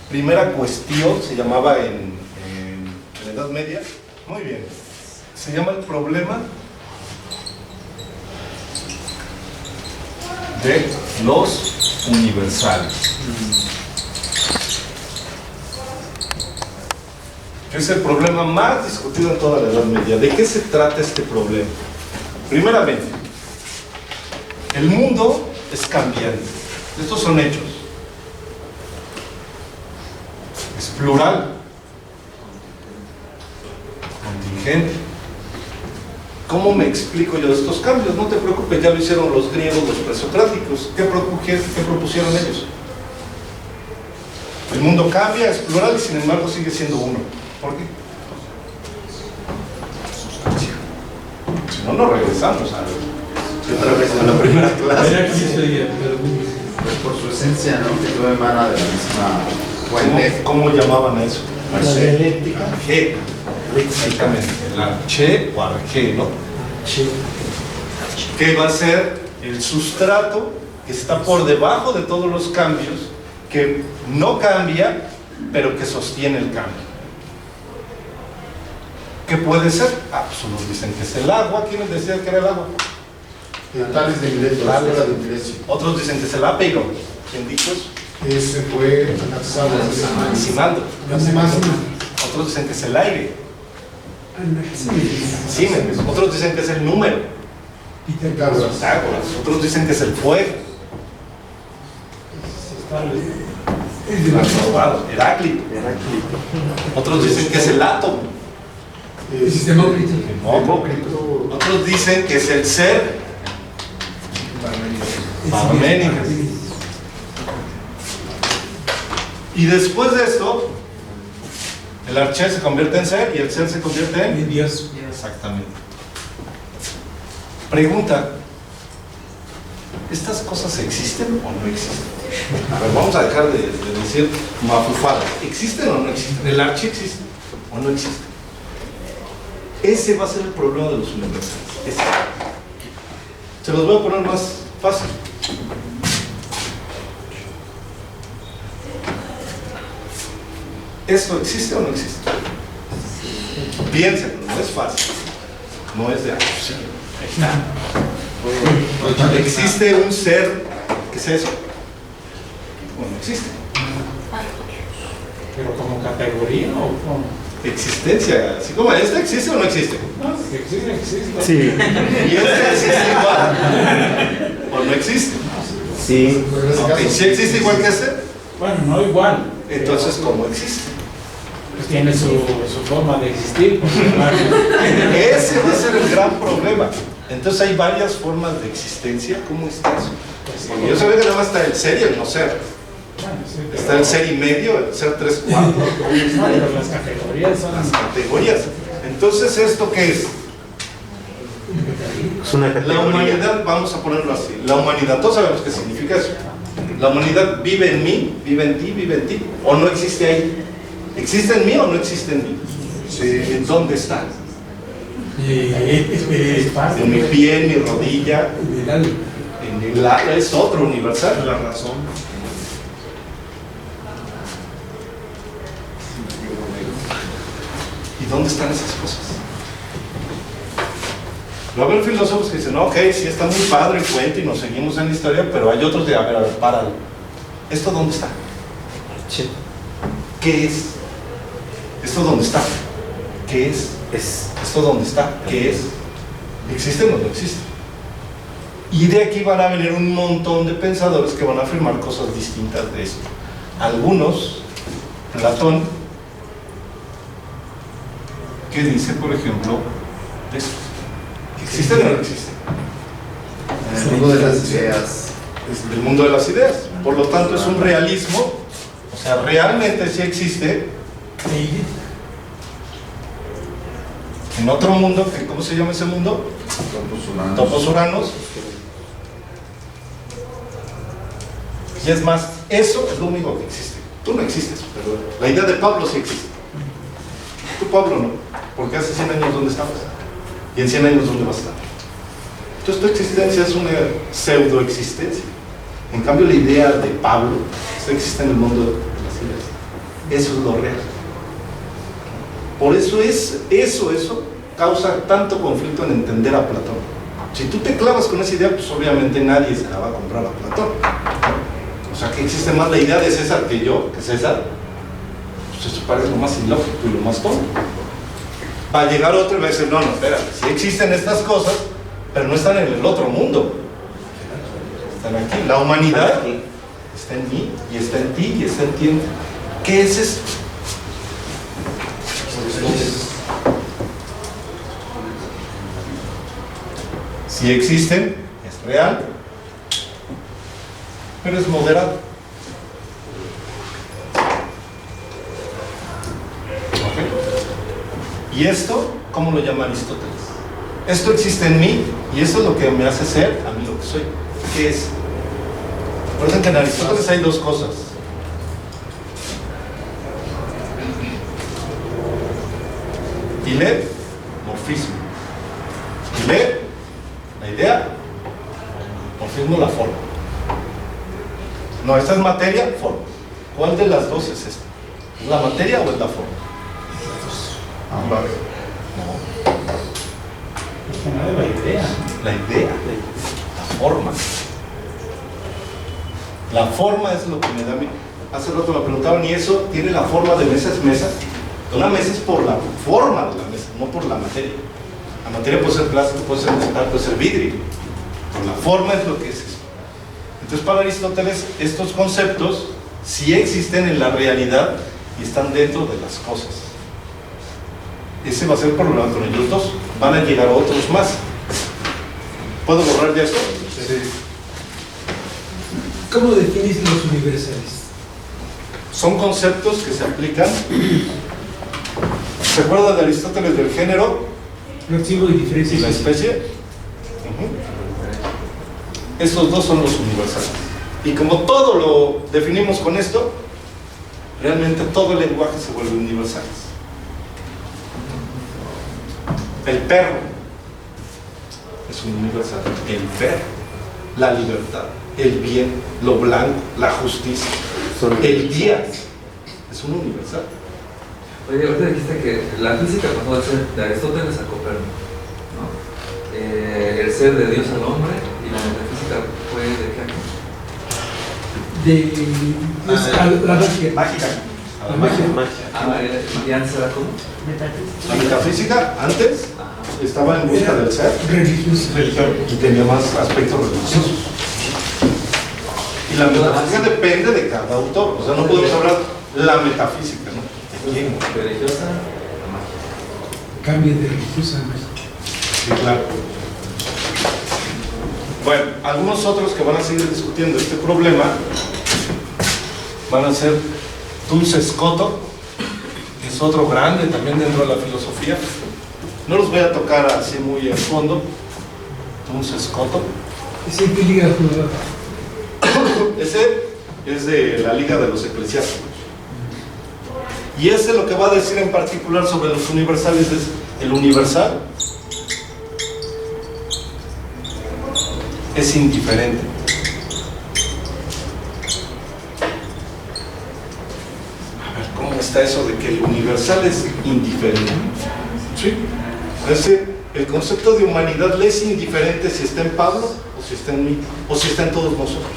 primera cuestión, se llamaba en la Edad Media, muy bien, se llama el problema de los universales. Es el problema más discutido en toda la Edad Media. ¿De qué se trata este problema? Primeramente, el mundo es cambiante. Estos son hechos. Es plural, contingente. ¿Cómo me explico yo de estos cambios? No te preocupes, ya lo hicieron los griegos, los presocráticos. ¿Qué propusieron ellos? El mundo cambia, es plural y sin embargo sigue siendo uno. ¿Por qué? Sustancia. Si no, nos regresamos a la primera clase. Pues por su esencia, ¿no? Que todo emana de la misma fuente. ¿Cómo llamaban a eso? La dialéctica. Arjé. Exactamente. El arché o arjé, ¿no? Que va a ser el sustrato que está por debajo de todos los cambios, que no cambia, pero que sostiene el cambio. ¿Qué puede ser? Pues unos dicen que es el agua. ¿Quiénes decían que era el agua? Tales de Mileto, la escuela de Mileto. Otros dicen que es el apeiron. ¿Quién dijo eso? Ese fue Anaximandro. Otros dicen que es el aire. Símenes. Otros dicen que es el número. Pitágoras. Otros dicen que es el fuego. Heráclito. Otros dicen que es el átomo. Demócrito. Otros dicen que es el ser. Parménides. Y después de esto, el arché se convierte en ser y el ser se convierte en Dios. Exactamente. Pregunta: ¿estas cosas existen o no existen? A ver, vamos a dejar de decir mafufadas. ¿Existen o no existen? ¿El arché existe o no existe? Ese va a ser el problema de los universales. Ese. Se los voy a poner más fácil. ¿Esto existe o no existe? Piénsenlo, no es fácil. No es de sí. ¿Existe un ser que sea eso? ¿O no existe? ¿Pero como categoría o como? Existencia, así como ¿este existe o no existe? No, si existe, existe. Sí, ¿Y este existe igual? ¿O no existe? sí. Ok, ¿sí existe igual que este? Bueno, no igual. Entonces, ¿cómo existe? Pues tiene su forma de existir. Ese va a ser el gran problema. Entonces hay varias formas de existencia. ¿Cómo está eso? Porque yo sabía que nada más está el ser y el no ser. Bueno, sí, pero- Está el ser y medio, el ser 3/4. No, pero las categorías son. Las categorías. Entonces, ¿esto qué es? Es una La categoría. humanidad, vamos a ponerlo así, la humanidad, todos sabemos qué significa eso. La humanidad vive en mí, vive en ti, o no existe ahí. ¿Existe en mí o no existe en mí? ¿En dónde está? En mi pie, en mi rodilla, del alma. en el alma, es otro universal. La razón. ¿Y dónde están esas cosas? Luego hay filósofos que dicen, ok, sí está muy padre el cuento y nos seguimos en la historia, pero hay otros de, a ver, páralo. ¿Esto dónde está? Sí. ¿Qué es? ¿Esto dónde está? ¿Qué es? ¿Esto dónde está? ¿Qué es? ¿Existe o no existe? Y de aquí van a venir un montón de pensadores que van a afirmar cosas distintas de esto. Algunos, Platón, que dice, por ejemplo, esto. ¿Existe o no existe? En el mundo de las ideas. Es el mundo de las ideas. Por lo tanto, es un realismo. O sea, realmente sí existe en otro mundo, que ¿cómo se llama ese mundo? Topos Uranos. Y es más, eso es lo único que existe. Tú no existes, pero la idea de Pablo sí existe. Tú, Pablo, no. Porque hace 100 años, ¿dónde estabas? Y en 100 años, ¿dónde vas a estar? Entonces, tu existencia es una pseudo-existencia. En cambio, la idea de Pablo existe en el mundo de las ideas. Eso es lo real. Por eso eso causa tanto conflicto en entender a Platón. Si tú te clavas con esa idea, pues obviamente nadie se la va a comprar a Platón. O sea, que existe más la idea de César que yo, que César. Pues eso parece lo más ilógico y lo más tonto. Va a llegar otro y va a decir, no, espérate, sí existen estas cosas, pero no están en el otro mundo. Están aquí. La humanidad está en mí, y está en ti, y está en ti. ¿Qué es esto? Si existen, es real, pero es moderado. ¿Ok? ¿Y esto cómo lo llama Aristóteles? Esto existe en mí y esto es lo que me hace ser a mí lo que soy. ¿Qué es? Recuerden que en Aristóteles hay dos cosas. Ile, morfismo. Ile, la idea, morfismo, la forma. No, esta es materia, forma. ¿Cuál de las dos es esta? ¿Es la materia o es la forma? Ambas. No. La idea. La idea, la forma. La forma es lo que me da a mí. Hace rato me preguntaban, ¿y eso tiene la forma de mesa? ¿Es mesa? Una mesa es por la forma de la mesa, no por la materia. La materia puede ser plástico, puede ser metal, puede ser vidrio. Pero la forma es lo que es eso. Entonces, para Aristóteles, estos conceptos sí existen en la realidad y están dentro de las cosas. Ese va a ser el problema con ellos dos. Van a llegar otros más. ¿Puedo borrar ya esto? Sí. ¿Cómo defines los universales? Son conceptos que se aplican. ¿Se acuerdan de Aristóteles del género Próximo y diferencia. y la especie? Estos dos son los universales. Y como todo lo definimos con esto, realmente todo el lenguaje se vuelve universal. El perro es un universal. El perro, la libertad, el bien, lo blanco, la justicia, el día es un universal. Oye, ahorita dijiste que la física pasó de ser de Aristóteles a Copérnico, ¿no? El ser de Dios al hombre, y la metafísica fue de qué año? De la magia. Mágica. La magia. ¿Y antes era cómo? La metafísica antes estaba en busca del ser Religiosa. y tenía más aspectos religiosos. Y la metafísica depende de cada autor. O sea, no podemos hablar la metafísica, ¿no? ¿De quién? Religiosa, la magia. Cambia de religiosa a magia. Sí, claro. Bueno, algunos otros que van a seguir discutiendo este problema van a ser Duns Scotus, que es otro grande también dentro de la filosofía. No los voy a tocar así muy a fondo. Duns Scotus. ¿Ese qué liga jugaba? Ese es de la Liga de los Eclesiásticos. Y ese lo que va a decir en particular sobre los universales es: el universal es indiferente. A ver, ¿cómo está eso de que el universal es indiferente? ¿Sí? El concepto de humanidad le es indiferente si está en Pablo o si está en mí o si está en todos nosotros.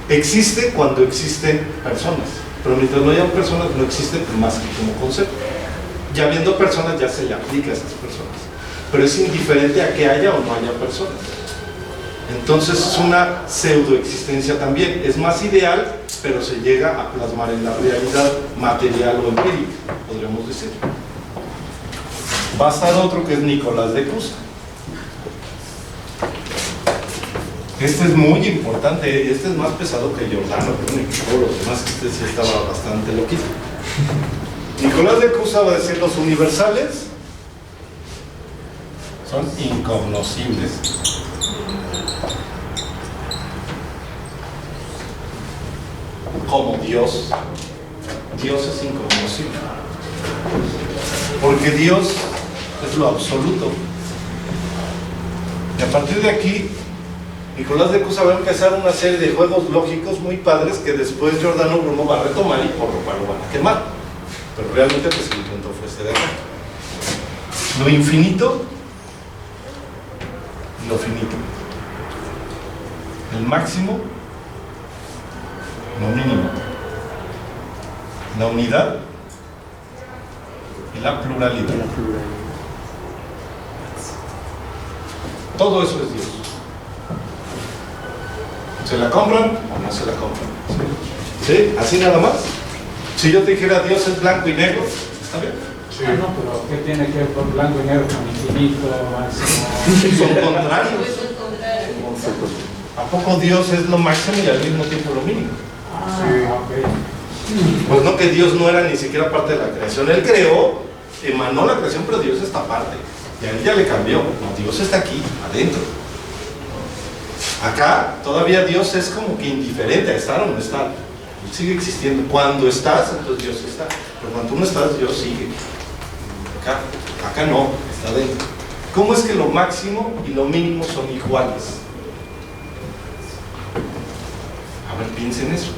Existe cuando existen personas, pero mientras no haya personas no existe más que como concepto. Ya habiendo personas ya se le aplica a esas personas, pero es indiferente a que haya o no haya personas. Entonces es una pseudoexistencia también, es más ideal, pero se llega a plasmar en la realidad material o empírica, podríamos decir. Va a estar otro que es Nicolás de Cusa. Este es muy importante, este es más pesado que Giordano, que todos los demás, este sí estaba bastante loquito. Nicolás de Cusa va a decir: los universales son incognoscibles. Como Dios. Dios es incognoscible. Porque Dios es lo absoluto. Y a partir de aquí, Nicolás de Cusa va a empezar una serie de juegos lógicos muy padres que después Giordano Bruno va a retomar y por lo cual lo van a quemar. Pero realmente pues el punto fue este de acá. Lo infinito y lo finito. El máximo, lo mínimo. La unidad y la pluralidad. Todo eso es Dios. ¿Se la compran o no se la compran? ¿Sí? ¿Así nada más? Si yo te dijera Dios es blanco y negro, ¿está bien? Sí. Ah, no, pero ¿qué tiene que ver con blanco y negro, con infinito, máximo? Son contrarios. ¿A poco Dios es lo máximo y al mismo tiempo lo mínimo? Sí, ok. Pues no, que Dios no era ni siquiera parte de la creación. Él creó, emanó la creación, pero Dios está aparte. Y a él ya le cambió. No, Dios está aquí, adentro. Acá todavía Dios es como que indiferente a estar o no estar. Sigue existiendo. Cuando estás, entonces Dios está. Pero cuando tú no estás, Dios sigue. Acá no, está dentro. ¿Cómo es que lo máximo y lo mínimo son iguales? A ver, piensen eso.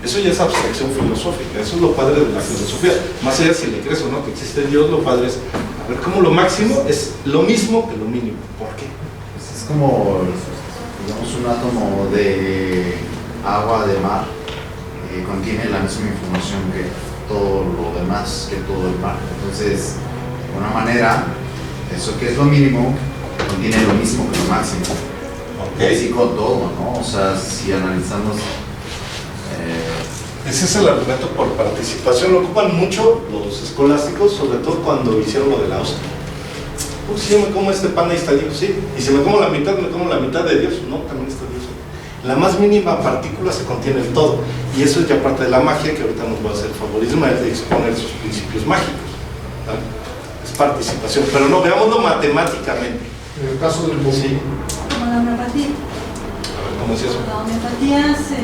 Eso ya es abstracción filosófica. Eso es lo padre de la filosofía. Más allá si le crees o no que existe Dios, lo padre es a ver cómo lo máximo es lo mismo que lo mínimo. ¿Por qué? Pues es como, digamos, un átomo de agua de mar. Contiene la misma información que todo lo demás, que todo el mar. Entonces, de alguna manera, eso que es lo mínimo contiene lo mismo que lo máximo. Okay. Así con todo, ¿no? O sea, si analizamos... Ese es el argumento por participación. Lo ocupan mucho los escolásticos, sobre todo cuando hicieron lo de la hostia. Si yo me como este pan, ahí está Dios, sí. Y si me como la mitad de Dios. No, también está Dios. La más mínima partícula se contiene en todo. Y eso es ya parte de la magia que ahorita nos va a hacer favorismo de exponer sus principios mágicos. ¿Vale? Es participación. Pero no, veámoslo matemáticamente. En el caso del mundo. Sí. Como la homeopatía. A ver, ¿cómo es eso? La homeopatía se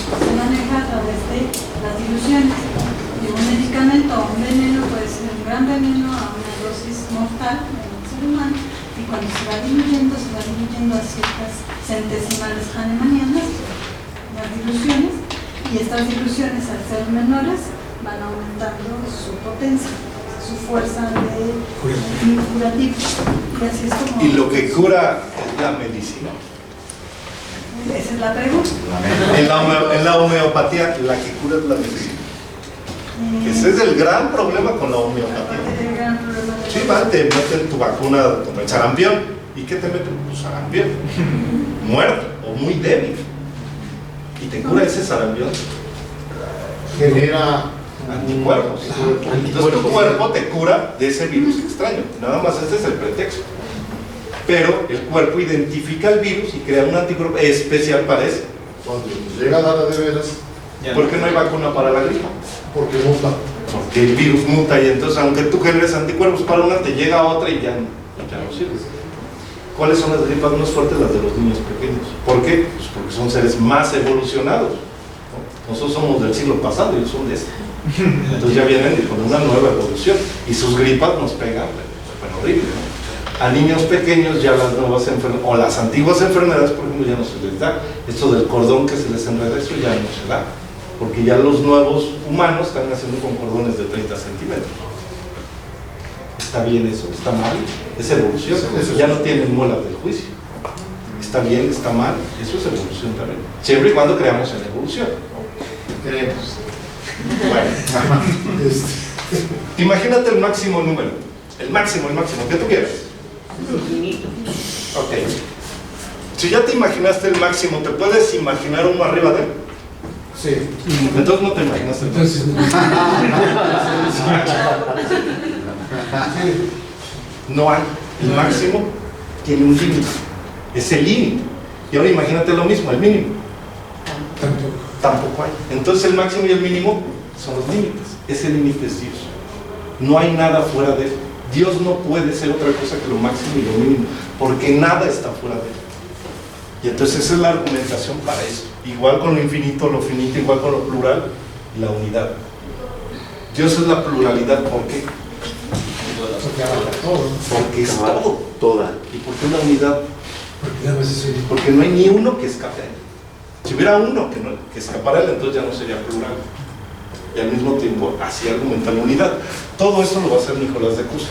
maneja a través de las diluciones de un medicamento o un veneno, puede ser un gran veneno a una dosis mortal en el ser humano, y cuando se va diluyendo a ciertas centesimales hahnemannianas las diluciones, y estas diluciones al ser menores van aumentando su potencia, su fuerza de curativo. Y así es como... Y lo que cura es la medicina. Esa es la pregunta. En la homeopatía, la que cura es la medicina. Ese es el gran problema con la homeopatía. El gran problema de Sí, va, te meten tu vacuna contra el sarampión. ¿Y qué te meten? Pues sarampión. Muerto o muy débil. Y te cura ese sarampión. Genera Anticuerpos. Entonces tu cuerpo te cura de ese virus extraño. Nada más este es el pretexto. Pero el cuerpo identifica el virus y crea un anticuerpo especial para ese. Cuando nos llega a dar a de veras, ¿Por qué no hay vacuna para la gripa? porque muta. Porque el virus muta y entonces aunque tú generes anticuerpos para una, te llega otra y ya no sirve. ¿Cuáles son las gripas más fuertes? Las de los niños pequeños. ¿Por qué? Pues porque son seres más evolucionados, ¿no? Nosotros somos del siglo pasado y ellos son de este. Entonces ya vienen con una nueva evolución y sus gripas nos pegan, bueno, horrible, ¿no? A niños pequeños ya las nuevas enfermedades, o las antiguas enfermedades, por ejemplo, ya no se les da. Esto del cordón que se les enreda, eso ya no se da. Porque ya los nuevos humanos están haciendo con cordones de 30 centímetros. ¿Está bien eso? ¿Está mal? Es evolución. Ya no tienen muelas del juicio. ¿Está bien? ¿Está mal? Eso es evolución también. Siempre y cuando creamos en evolución. Queremos. Bueno. Imagínate el máximo número. El máximo, que tú quieras. Ok. Si ya te imaginaste el máximo, ¿te puedes imaginar uno arriba de él? Sí. Entonces no te imaginaste el máximo. Entonces, No hay. El máximo tiene un límite. Es el límite. Y ahora imagínate lo mismo, el mínimo. Tampoco hay. Entonces el máximo y el mínimo son los límites. Ese límite es Dios. No hay nada fuera de él. Dios no puede ser otra cosa que lo máximo y lo mínimo, porque nada está fuera de él. Y entonces esa es la argumentación para eso. Igual con lo infinito, lo finito, igual con lo plural, la unidad. Dios es la pluralidad, ¿por qué? Porque es todo. Toda. ¿Y por qué la unidad? porque nada más es un- Porque no hay ni uno que escape a él. Si hubiera uno que escapara a él, entonces ya no sería plural. Y al mismo tiempo, así argumenta la unidad. Todo eso lo va a hacer Nicolás de Cusa.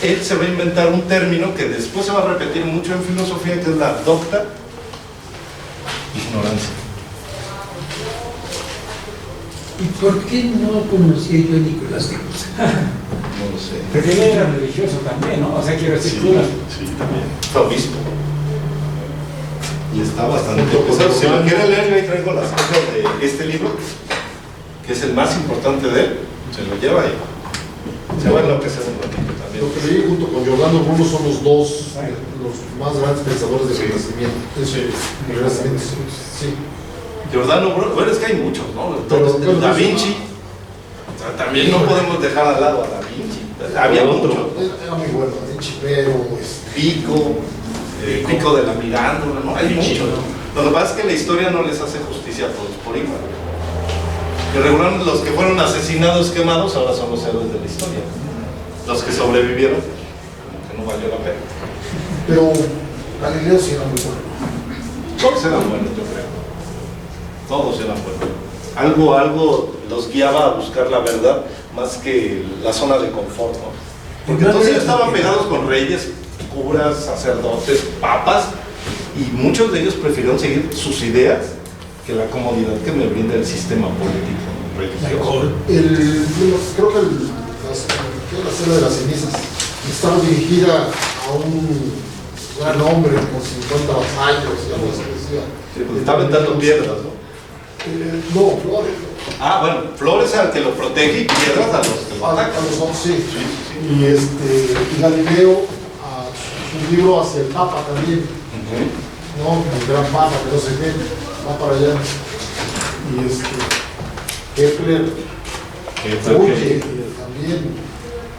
Él se va a inventar un término que después se va a repetir mucho en filosofía, que es la docta ignorancia. ¿Y por qué no conocía yo a Nicolás de Cusa? No lo sé. Porque él era religioso también, ¿no? O sea, quiero decir, cura. Sí, también. Fue obispo. Y está bastante pesado. Si lo quieren leer, ahí traigo las cosas de este libro, que es el más importante de él. Se lo lleva y se va a enloquecer un ratito también. Lo que leí junto con Giordano Bruno son los dos, los más grandes pensadores del Renacimiento. El Renacimiento, sí. Giordano Bruno, bueno, es que hay muchos, ¿no? Pero Da Vinci, o sea, también no podemos dejar al lado a Da Vinci. Había otro. Era muy bueno, Chipero, Pico de la Mirándula, ¿no? Hay muchos. Lo que pasa es que la historia no les hace justicia a todos por igual. Que regularmente los que fueron asesinados, quemados, ahora son los héroes de la historia. Los que sobrevivieron, que no valió la pena. pero Galileo sí era muy bueno. Todos eran buenos, yo creo. Todos eran buenos. Algo los guiaba a buscar la verdad más que la zona de confort, ¿no? Porque entonces ellos estaban pegados con reyes, curas, sacerdotes, papas, y muchos de ellos prefirieron seguir sus ideas que la comodidad que me brinda el sistema político religioso. Creo que la Cena de las Cenizas estaba dirigida a un gran hombre con 50 vasallos y algo así decía. Sí, pues está aventando piedras, ¿no? No, Flores. Ah, bueno, flores al que lo protege y piedras a los que lo A atacan. los otros, sí. Sí, sí. Y Galileo, su libro hacia el Papa también, Ujú. ¿no? El gran Papa, que no sé qué, va para allá. Y Kepler, Fouquet, también.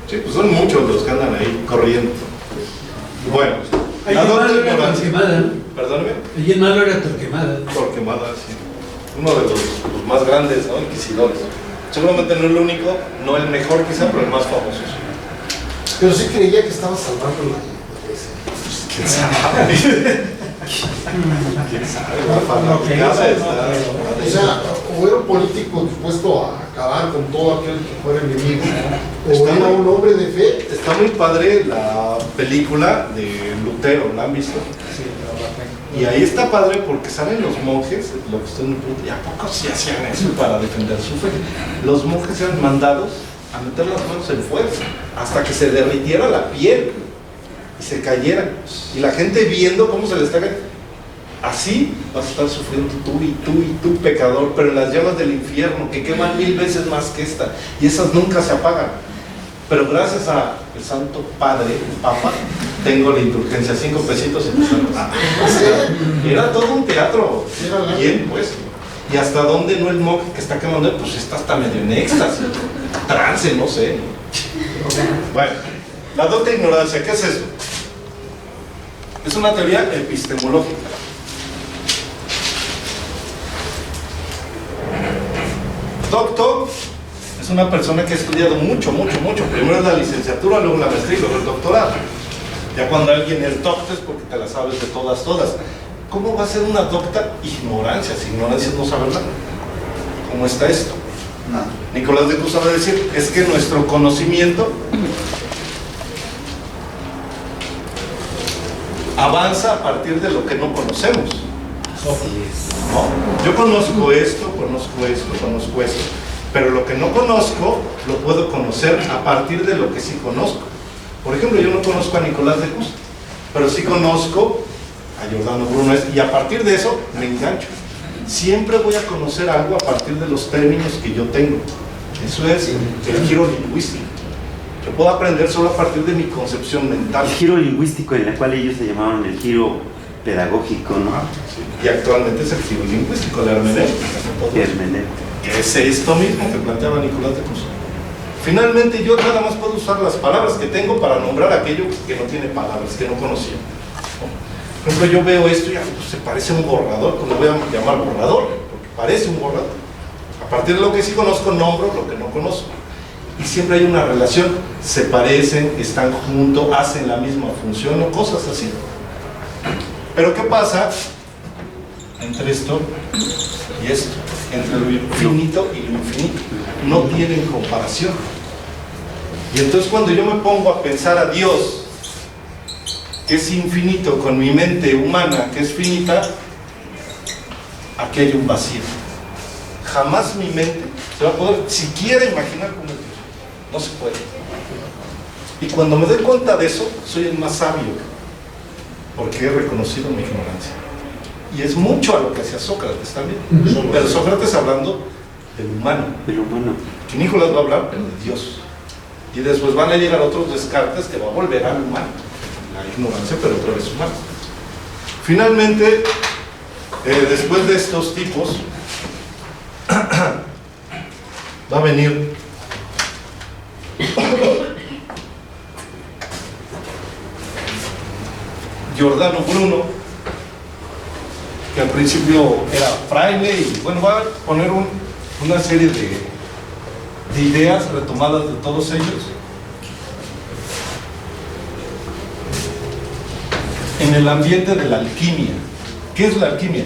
Sí, pues son muchos los que andan ahí corriendo. Bueno, Ahí la el docta malo era ignorancia. Torquemada, ¿no? Perdóneme. Ahí el malo era Torquemada. Torquemada, sí. Uno de los más grandes, ¿no? Inquisidores. Seguramente no el único, no el mejor quizá, pero el más famoso. Sí. Pero sí creía que estaba salvando la iglesia. ¿Quién sabe? ¿Quién sabe? La fanaticada está. O sea, o era un político dispuesto a acabar con todo aquel que fuera enemigo, o Está era muy- un hombre de fe. Está muy padre la película de Lutero, ¿la han visto? Sí, pero la tengo. Y ahí está padre porque salen los monjes, lo que usted me pregunta, ¿y a poco sí hacían eso para defender su fe? Los monjes eran mandados a meter las manos en fuego hasta que se derritiera la piel y se cayera. Y la gente viendo cómo se les está cayendo. Así vas a estar sufriendo tú, pecador, pero en las llamas del infierno que queman 1000 veces más que esta, y esas nunca se apagan. Pero gracias al Santo Padre, el Papa, tengo la indulgencia, 5 pesitos y te salgo. Era todo un teatro, bien pues. Y hasta dónde no el monje que está quemando, pues está hasta medio en éxtasis, trance, no sé. Bueno, la docta ignorancia, ¿qué es eso? Es una teoría epistemológica. Doctor es una persona que ha estudiado mucho. Primero es la licenciatura, luego la maestría y luego el doctorado. Ya cuando alguien es doctor es porque te la sabes de todas. ¿Cómo va a ser una docta? Ignorancia. Si ignorancia es no saber nada. ¿Cómo está esto? Nada. Nicolás de Cruz sabe decir, es que nuestro conocimiento avanza a partir de lo que no conocemos. ¿No? Yo conozco esto, pero lo que no conozco lo puedo conocer a partir de lo que sí conozco. Por ejemplo, yo no conozco a Nicolás de Cruz, pero sí conozco a Giordano Bruno, y a partir de eso me engancho. Siempre voy a conocer algo a partir de los términos que yo tengo. Eso es el giro lingüístico. Yo puedo aprender solo a partir de mi concepción mental. El giro lingüístico, en el cual ellos se llamaban el giro pedagógico, ¿no? Sí. Y actualmente es el giro lingüístico, la hermenéutica. Que es esto mismo que planteaba Nicolás de Cruz. Finalmente, yo nada más puedo usar las palabras que tengo para nombrar aquello que no tiene palabras, que no conocía. Por ejemplo, yo veo esto y pues, se parece a un borrador, como voy a llamar borrador, porque parece un borrador. A partir de lo que sí conozco, nombro lo que no conozco. Y siempre hay una relación, se parecen, están juntos, hacen la misma función o cosas así. Pero ¿qué pasa entre esto y esto? Entre lo infinito y lo infinito. No tienen comparación. Y entonces cuando yo me pongo a pensar a Dios, que es infinito, con mi mente humana, que es finita, aquí hay un vacío. Jamás mi mente se va a poder siquiera imaginar cómo es Dios. No se puede. Y cuando me doy cuenta de eso, soy el más sabio, porque he reconocido mi ignorancia. Y es mucho a lo que hacía Sócrates también. Pero Sócrates hablando del humano. Que Nicolás va a hablar, pero de Dios. Y después van a llegar otros Descartes que va a volver al humano. La ignorancia, pero otra vez humana. Finalmente, después de estos tipos, va a venir Giordano Bruno, que al principio era fraile, y bueno, va a poner una serie de ideas retomadas de todos ellos en el ambiente de la alquimia. ¿Qué es la alquimia?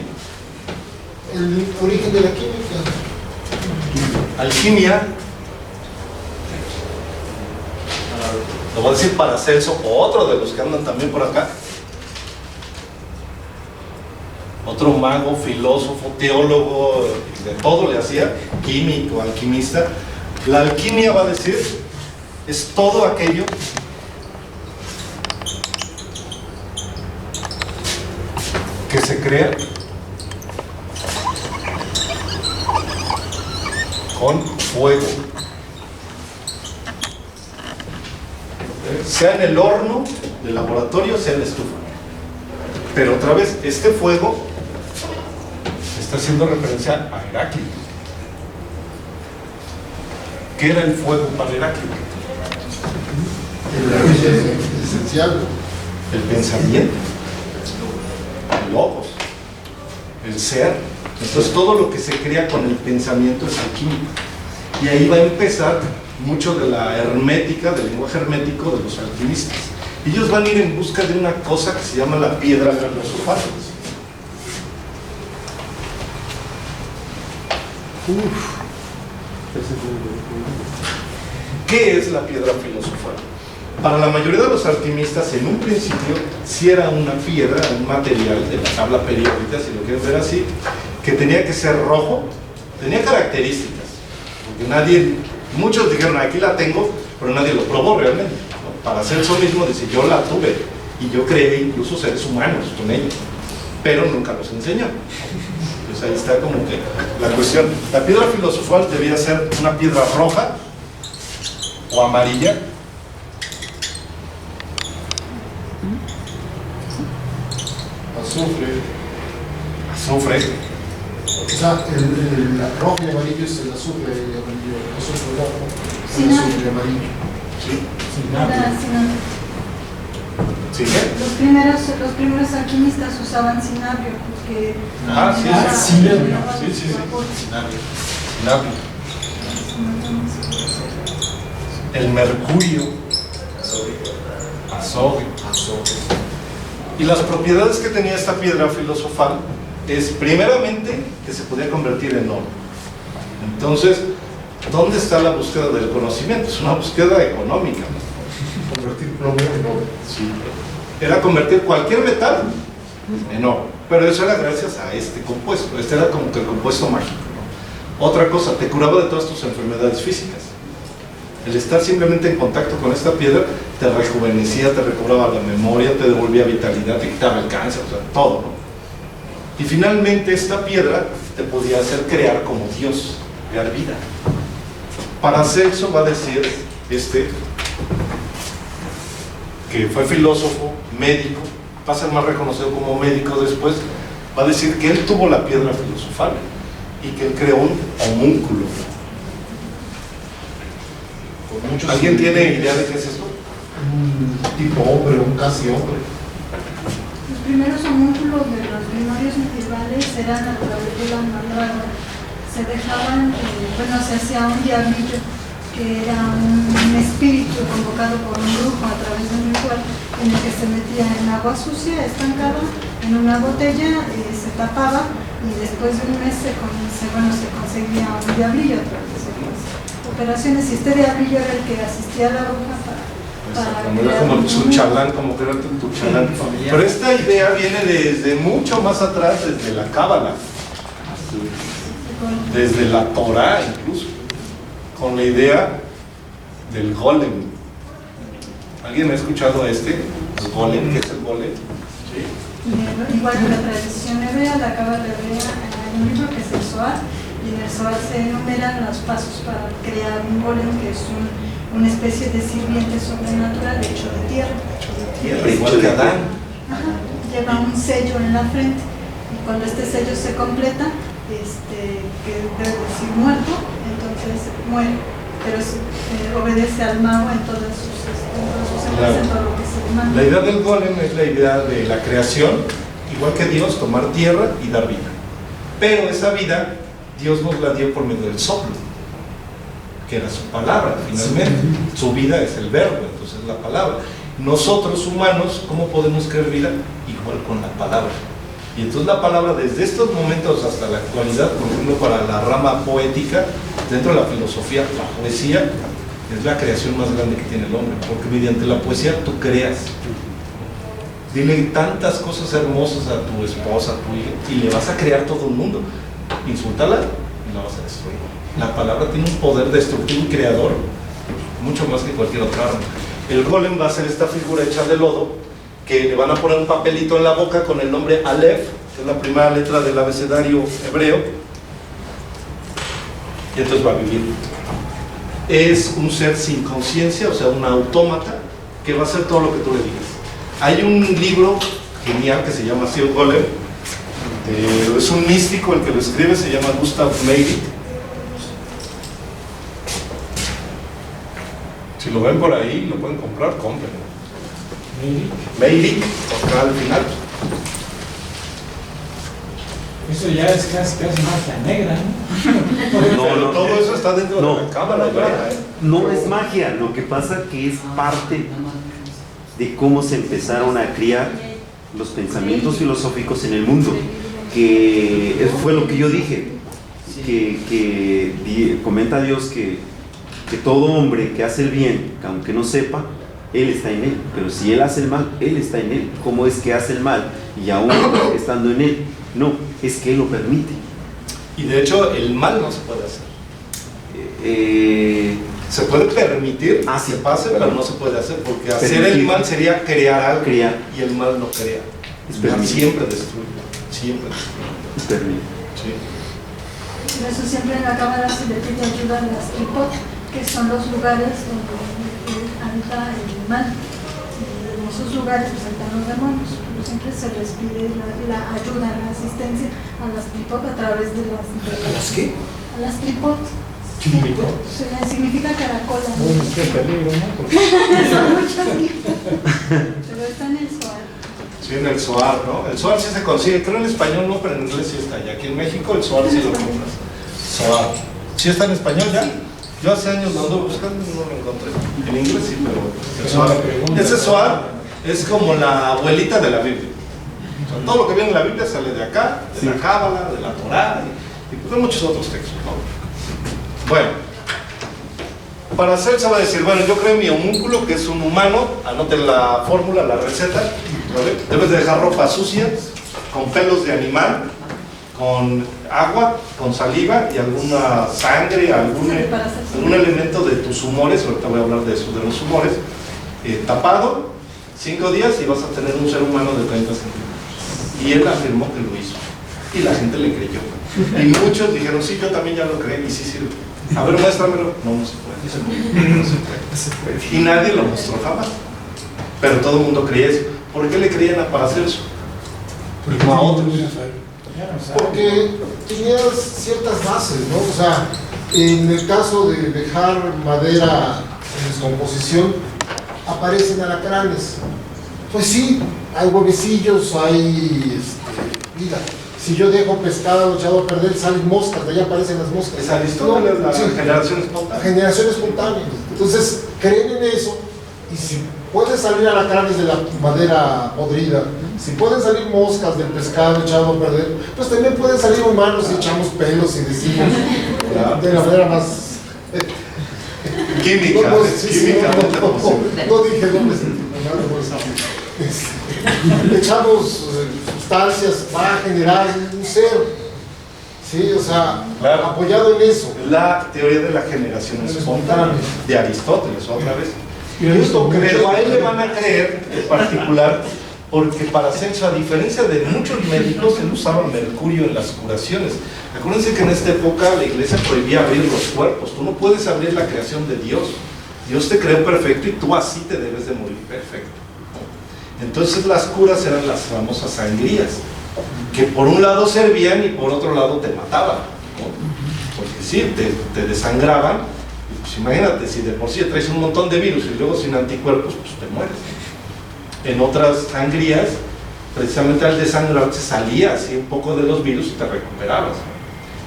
El origen de la química. Alquimia, lo voy a decir para Celso, otro de los que andan también por acá, otro mago, filósofo, teólogo, de todo le hacía, químico, alquimista. La alquimia, va a decir, es todo aquello que se crea con fuego, sea en el horno del laboratorio, sea en la estufa. Pero otra vez, este fuego está haciendo referencia a Heráclito. ¿Qué era el fuego para Heráclito? El esencial. El pensamiento, el logos, el ser. Entonces todo lo que se crea con el pensamiento es alquímico. Y ahí va a empezar mucho de la hermética, del lenguaje hermético de los alquimistas. Ellos van a ir en busca de una cosa que se llama la piedra filosofal. ¿Qué es la piedra filosofal? Para la mayoría de los alquimistas, en un principio, sí era una piedra, un material de la tabla periódica, si lo quieren ver así, que tenía que ser rojo, tenía características, porque muchos dijeron, aquí la tengo, pero nadie lo probó realmente. Para Celso mismo dice, yo la tuve, y yo creé incluso seres humanos con ella, pero nunca los enseñó. Pues ahí está como que la cuestión. La piedra filosofal debía ser una piedra roja o amarilla, azufre. O sea, el rojo y amarillo es el azufre, el azufre rojo, el Sí, azufre amarillo. Ahora, cinabrio. ¿Sí qué? Los primeros alquimistas usaban cinabrio porque Sí, era- cinabrio. Sí. Cinabrio. Cinabrio. El mercurio, azofre. Y las propiedades que tenía esta piedra filosofal es primeramente que se podía convertir en oro. Entonces, ¿dónde está la búsqueda del conocimiento? Es una búsqueda económica, ¿no? Convertir plomo en oro. Sí. Era convertir cualquier metal en oro. Pero eso era gracias a este compuesto. Este era como que el compuesto mágico, ¿no? Otra cosa, te curaba de todas tus enfermedades físicas. El estar simplemente en contacto con esta piedra te rejuvenecía, te recobraba la memoria, te devolvía vitalidad, te quitaba el cáncer, o sea, todo, ¿no? Y finalmente esta piedra te podía hacer crear como Dios, crear vida. Para hacer eso va a decir que fue filósofo, médico, va a ser más reconocido como médico después, va a decir que él tuvo la piedra filosofal y que él creó un homúnculo. ¿Alguien tiene idea de qué es esto? Un tipo hombre, un casi hombre. Los primeros homúnculos de los grimorios medievales eran a través de la mandrágora. Se dejaban, se hacía un diablillo que era un espíritu convocado por un brujo a través de un ritual en el que se metía en agua sucia, estancada, en una botella, se tapaba y después de un mes se conseguía un diablillo a través de las operaciones. Y este diablillo era el que asistía a la bruja para Era como su chalán, como que era tu chalán. Pero esta idea viene desde mucho más atrás, desde la Cábala, desde la Torá incluso, con la idea del golem. ¿Alguien ha escuchado el golem? ¿Qué es el golem? ¿Sí? Igual en la tradición hebrea, la Cábala hebrea, hay un libro que es el Zohar, y en el Zohar se enumeran los pasos para crear un golem, que es una especie de sirviente sobrenatural hecho de tierra. Igual que Adán. Lleva un sello en la frente, y cuando este sello se completa, que debe decir muerto, entonces muere, pero obedece al mago en todas sus en todo lo que se le manda. La idea del golem es la idea de la creación, igual que Dios, tomar tierra y dar vida. Pero esa vida Dios nos la dio por medio del soplo, que era su palabra, finalmente. Su vida es el verbo, entonces la palabra. Nosotros humanos, ¿cómo podemos crear vida? Igual con la palabra. Y entonces la palabra desde estos momentos hasta la actualidad, por ejemplo, para la rama poética, dentro de la filosofía, la poesía es la creación más grande que tiene el hombre, porque mediante la poesía tú creas. Dile tantas cosas hermosas a tu esposa, a tu hija, y le vas a crear todo un mundo. Insúltala y la vas a destruir. La palabra tiene un poder destructivo y creador, mucho más que cualquier otra arma. El golem va a ser esta figura hecha de lodo, que le van a poner un papelito en la boca con el nombre Aleph, que es la primera letra del abecedario hebreo, y entonces va a vivir. Es un ser sin conciencia, o sea, un autómata, que va a hacer todo lo que tú le digas. Hay un libro genial que se llama así, el Golem, es un místico el que lo escribe, se llama Gustav Meirig. Si lo ven por ahí, lo pueden comprar, cómprenlo. Meirig, acá al final. Eso ya es casi magia negra, ¿no? Pero todo eso está dentro de la cámara. No es magia, lo que pasa que es parte de cómo se empezaron a criar los pensamientos filosóficos en el mundo, que fue lo que yo dije, que comenta Dios que todo hombre que hace el bien, aunque no sepa, Él está en él, pero si Él hace el mal, Él está en él. ¿Cómo es que hace el mal y aún estando en él? No, es que Él lo permite. Y de hecho el mal no se puede hacer. Se puede permitir que pase, pero no se puede hacer, porque hacer el mal sería crear algo, y el mal no crea. El mal siempre destruye, siempre destruye. Sí. Por eso siempre en la cámara se le pide ayuda a las tripot, que son los lugares donde habita el mal. esos lugares pues están los demonios, pero siempre se les pide la ayuda, la asistencia a las tripot a través de las... ¿A las qué? A las tripot. Significa caracola. Qué peligro, ¿no? Porque Son muchas. Pero está en el Zohar. Sí, en el Zohar, ¿no? El Zohar sí se consigue, creo en español no, pero en inglés sí está. Y aquí en México el Zohar sí lo compras. Zohar. ¿Sí está en español ya? Yo hace años lo ando buscando y no lo encontré. En inglés sí, pero el Zohar. Ese Zohar es como la abuelita de la Biblia. O sea, todo lo que viene en la Biblia sale de acá, de la Cábala, de la Torá y de muchos otros textos, ¿no? Bueno, para hacer se va a decir, bueno, yo creo en mi homúnculo, que es un humano, anoten la fórmula, la receta, ¿vale? Debes de dejar ropa sucia, con pelos de animal, con agua, con saliva y alguna sangre, algún elemento de tus humores, ahorita voy a hablar de eso, de los humores, tapado, 5 días y vas a tener un ser humano de 30 centímetros. Y él afirmó que lo hizo, y la gente le creyó. Y muchos dijeron, sí, yo también ya lo creí, y sí sirve. A ver, muéstramelo. No se puede. No se puede. Y nadie lo mostró jamás. Pero todo el mundo creía eso. ¿Por qué le creían a Paracelso? No a otros. Porque tenías ciertas bases, ¿no? O sea, en el caso de dejar madera en descomposición, aparecen alacranes. Pues sí, hay huevecillos, hay... mira, si yo dejo pescado echado a perder, salen moscas, de allá aparecen las moscas. Es Aristóteles, la generación espontánea. Generación espontánea. Entonces, creen en eso, y si pueden salir alacranes de la madera podrida, si pueden salir moscas del pescado echado a perder, pues también pueden salir humanos y echamos pelos y decimos de la manera más... química, no dije nombres. Echamos sustancias para generar un ser, ¿sí? O sea, claro, apoyado en eso. La teoría de la generación espontánea de Aristóteles, otra vez. Y Justo creo, a él le van a creer en particular, porque Paracelso, a diferencia de muchos médicos, él usaba mercurio en las curaciones. Acuérdense que en esta época la iglesia prohibía abrir los cuerpos. Tú no puedes abrir la creación de Dios. Dios te creó perfecto y tú así te debes de morir perfecto. Entonces las curas eran las famosas sangrías, que por un lado servían y por otro lado te mataban, ¿no? Porque sí, te desangraban. Pues imagínate, si de por sí traes un montón de virus y luego sin anticuerpos, pues te mueres. En otras sangrías, precisamente al desangrarte salía así un poco de los virus y te recuperabas.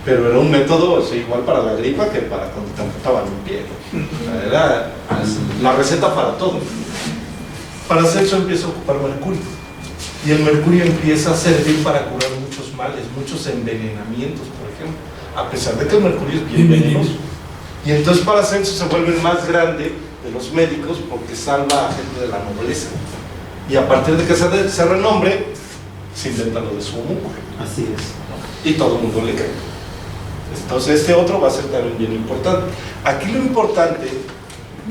Pero era un método igual para la gripa que para cuando te amputaban un pie. Era la receta para todo. Paracelso empieza a ocupar mercurio. Y el mercurio empieza a servir para curar muchos males, muchos envenenamientos, por ejemplo. A pesar de que el mercurio es bien venenoso. Y entonces Paracelso se vuelve el más grande de los médicos porque salva a gente de la nobleza. Y a partir de que se renombre, se inventa lo de su homúnculo. Así es. Y todo el mundo le cree. Entonces este otro va a ser también bien importante. Aquí lo importante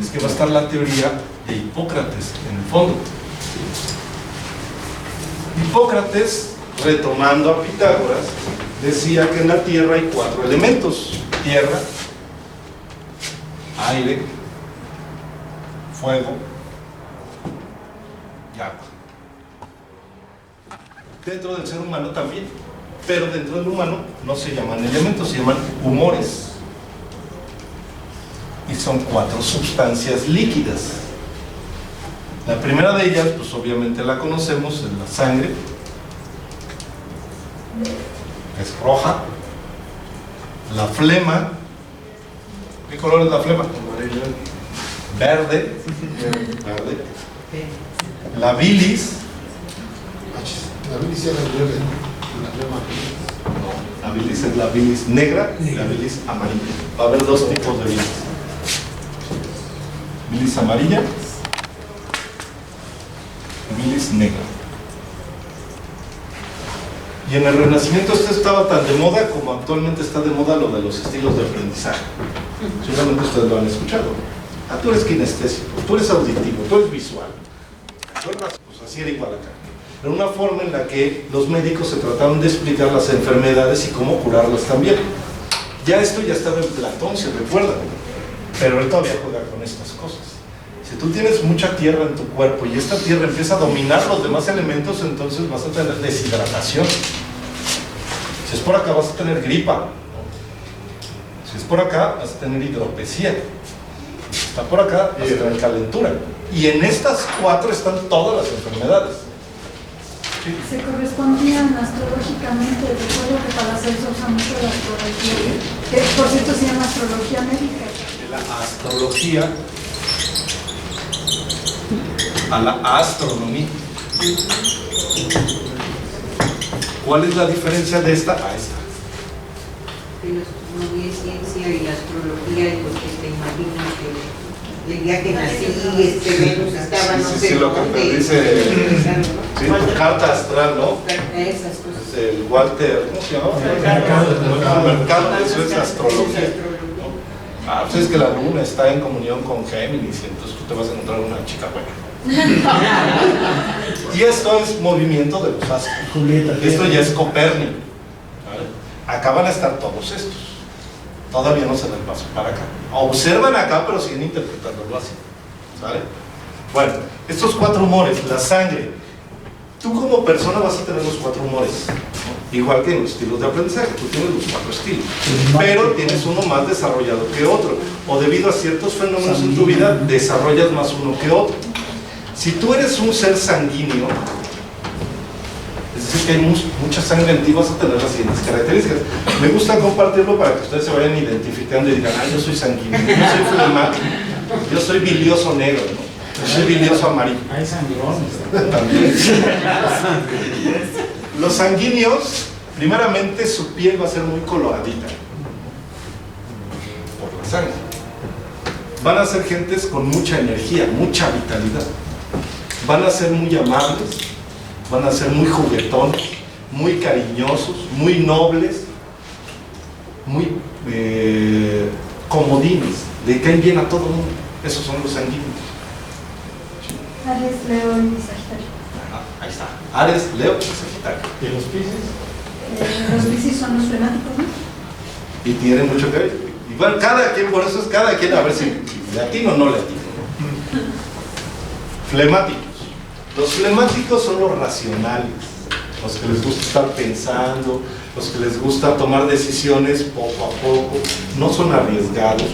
es que va a estar la teoría de Hipócrates, en el fondo. Hipócrates, retomando a Pitágoras, decía que en la Tierra hay 4 elementos: tierra, aire, fuego y agua. Dentro del ser humano también, pero dentro del humano no se llaman elementos, se llaman humores. Y son 4 sustancias líquidas. La primera de ellas, pues obviamente la conocemos, es la sangre. Es roja. La flema. ¿Qué color es la flema? Verde. Verde. La bilis. La bilis era verde. No, la bilis es la bilis negra y la bilis amarilla. Va a haber 2 tipos de bilis. Bilis amarilla y bilis negra. Y en el Renacimiento esto estaba tan de moda como actualmente está de moda lo de los estilos de aprendizaje. Seguramente ustedes lo han escuchado. Ah, tú eres kinestésico, tú eres auditivo, tú eres visual. Pues así era igual acá. Era una forma en la que los médicos se trataban de explicar las enfermedades y cómo curarlas también. Ya esto ya estaba en Platón, se recuerda, pero él todavía juega con estas cosas. Si tú tienes mucha tierra en tu cuerpo y esta tierra empieza a dominar los demás elementos, entonces vas a tener deshidratación. Si es por acá vas a tener gripa. Si es por acá vas a tener hidropesía. Si está por acá vas a tener calentura. Y en estas 4 están todas las enfermedades. Sí. Se correspondían astrológicamente, recuerdo que para hacer se usa mucho la astrología, que por cierto se llama astrología médica. De la astrología a la astronomía. ¿Cuál es la diferencia de esta a esta? Que la astronomía es ciencia y la astrología es lo que te imaginas que el día que nací Venus estaba no sé lo que te dice tu carta astral, ¿no? esas cosas. El Walter, ¿cómo se llama? Mercado, eso es astrología. Ah, pues es que la luna está en comunión con Géminis, y entonces tú te vas a encontrar una chica buena. Y esto es movimiento de los astros. Esto ya es Copérnico. ¿Vale? Acá van a estar todos estos. Todavía no se les pasó para acá. Observan acá, pero siguen interpretándolo así. ¿Sale? Bueno, estos 4 humores, la sangre. Tú como persona vas a tener los 4 humores, ¿no? Igual que en los estilos de aprendizaje, tú tienes los 4 estilos, pero tienes uno más desarrollado que otro, o debido a ciertos fenómenos en tu vida, desarrollas más uno que otro. Si tú eres un ser sanguíneo, es decir, que hay mucha sangre en ti, vas a tener las siguientes características. Me gusta compartirlo para que ustedes se vayan identificando y digan, ah, yo soy sanguíneo, yo soy flemático, yo soy bilioso negro, ¿no? Yo soy bilioso amarillo. Hay sanguinos. También. Los sanguíneos, primeramente su piel va a ser muy coloradita por la sangre. Van a ser gentes con mucha energía, mucha vitalidad. Van a ser muy amables, van a ser muy juguetones, muy cariñosos, muy nobles, muy comodines, le caen bien a todo el mundo. Esos son los sanguíneos. Aries, Leo y Sagitario. Ahí está. Aries, Leo y Sagitario. ¿Y los Piscis? Los Piscis son los flemáticos, ¿no? Y tienen mucho que ver. Igual cada quien, por eso es cada quien, a ver si le atino o no le atino. Flemáticos. Los flemáticos son los racionales, los que les gusta estar pensando, los que les gusta tomar decisiones poco a poco, no son arriesgados,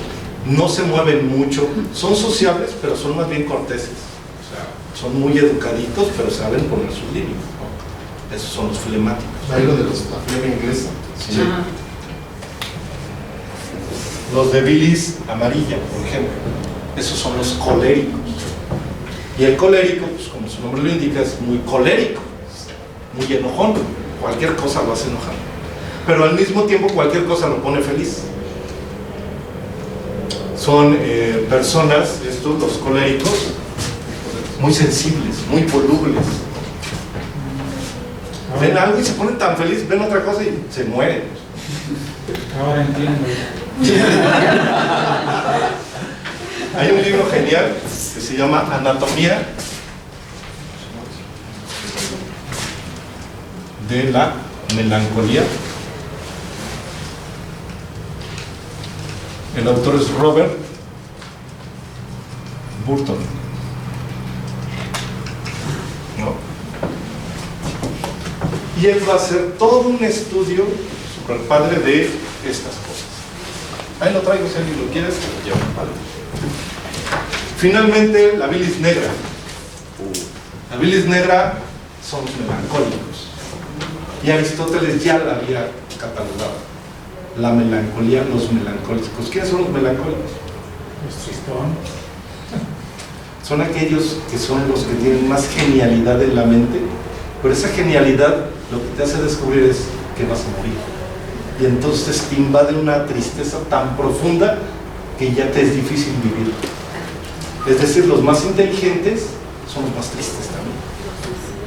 no se mueven mucho, son sociables, pero son más bien corteses. O sea, son muy educaditos, pero saben poner sus límites, ¿no? Esos son los flemáticos. Ahí lo de la flema inglesa. Sí. Los de bilis amarilla, por ejemplo, esos son los coléricos. Y el colérico, pues como su nombre lo indica, es muy colérico, muy enojón, cualquier cosa lo hace enojar. Pero al mismo tiempo cualquier cosa lo pone feliz. Son personas, estos, los coléricos, muy sensibles, muy volubles. Ven algo y se ponen tan felices, ven otra cosa y se mueren. Ahora entiendo. Hay un libro genial que se llama Anatomía de la Melancolía. El autor es Robert Burton. ¿No? Y él va a hacer todo un estudio super padre de estas cosas. Ahí lo traigo, si alguien lo quiere, se lo llevo, ¿vale? Finalmente, la bilis negra. La bilis negra son los melancólicos. Y Aristóteles ya la había catalogado. La melancolía, los melancólicos. ¿Quiénes son los melancólicos? Los tristones. Son aquellos que son los que tienen más genialidad en la mente, pero esa genialidad lo que te hace descubrir es que vas a morir. Y entonces te invade una tristeza tan profunda que ya te es difícil vivir. Es decir, los más inteligentes son los más tristes también,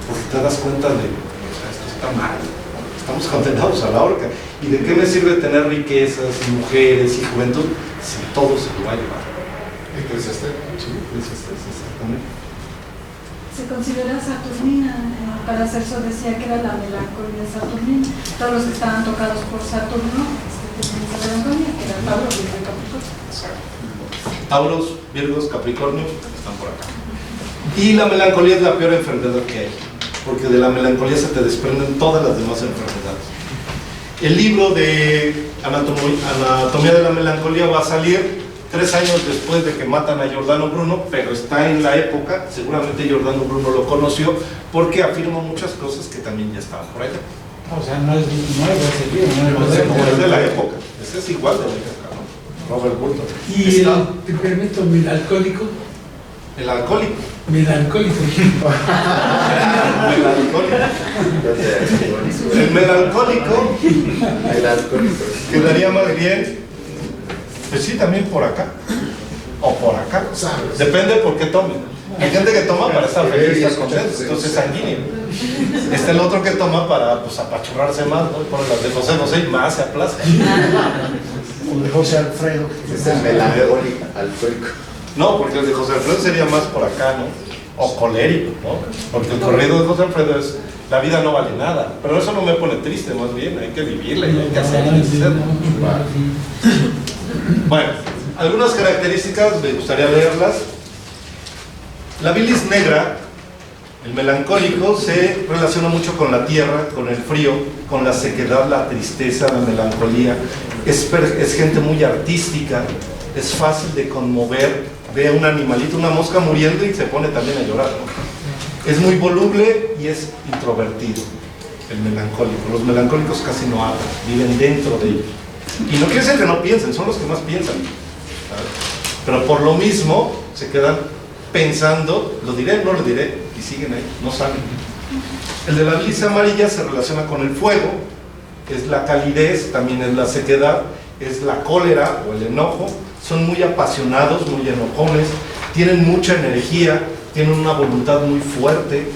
porque te das cuenta de, o sea, esto está mal, estamos condenados a la horca. ¿Y de qué me sirve tener riquezas, y mujeres y juventud si todo se lo va a llevar? Eclesiastés. Sí, exactamente. Se considera saturnina, Paracelso decía que era la melancolía saturnina. Todos los que estaban tocados por Saturno tenían esa melancolía, que era Tauro y el Capricornio. Tauros, Virgos, Capricornio están por acá. Y la melancolía es la peor enfermedad que hay, porque de la melancolía se te desprenden todas las demás enfermedades. El libro de Anatomía de la Melancolía va a salir 3 años después de que matan a Giordano Bruno, pero está en la época, seguramente Giordano Bruno lo conoció, porque afirma muchas cosas que también ya estaban por allá. O sea, no es nuevo ese libro, No es de la época, ese es igual de la época, ¿no? Robert Burton. ¿Y el temperamento melancólico? El alcohólico. Melancólico. El melancólico quedaría más bien, pues sí, también por acá o por acá, depende por qué tome. Hay gente que toma para estar feliz y estar contento, entonces es sanguíneo. Está el otro que toma para, pues, apachurrarse más, ¿no? Por las de José José y más se aplaza. O de José Alfredo. Es el melancólico, alcohólico. No, porque el de José Alfredo sería más por acá, ¿no? O colérico, ¿no? Porque el corrido de José Alfredo es: la vida no vale nada. Pero eso no me pone triste, más bien, hay que vivirla y hay que hacerla. Bueno, algunas características me gustaría leerlas. La bilis negra, el melancólico, se relaciona mucho con la tierra, con el frío, con la sequedad, la tristeza, la melancolía. Es gente muy artística, es fácil de conmover. Ve a un animalito, una mosca muriendo y se pone también a llorar, ¿no? Es muy voluble y es introvertido, el melancólico. Los melancólicos casi no hablan, viven dentro de ellos. Y no quiere decir que no piensen, son los que más piensan, ¿sabes? Pero por lo mismo se quedan pensando: lo diré, no lo diré, y siguen ahí, no salen. El de la bilis amarilla se relaciona con el fuego, es la calidez, también es la sequedad, es la cólera o el enojo. Son muy apasionados, muy enojones, tienen mucha energía, tienen una voluntad muy fuerte,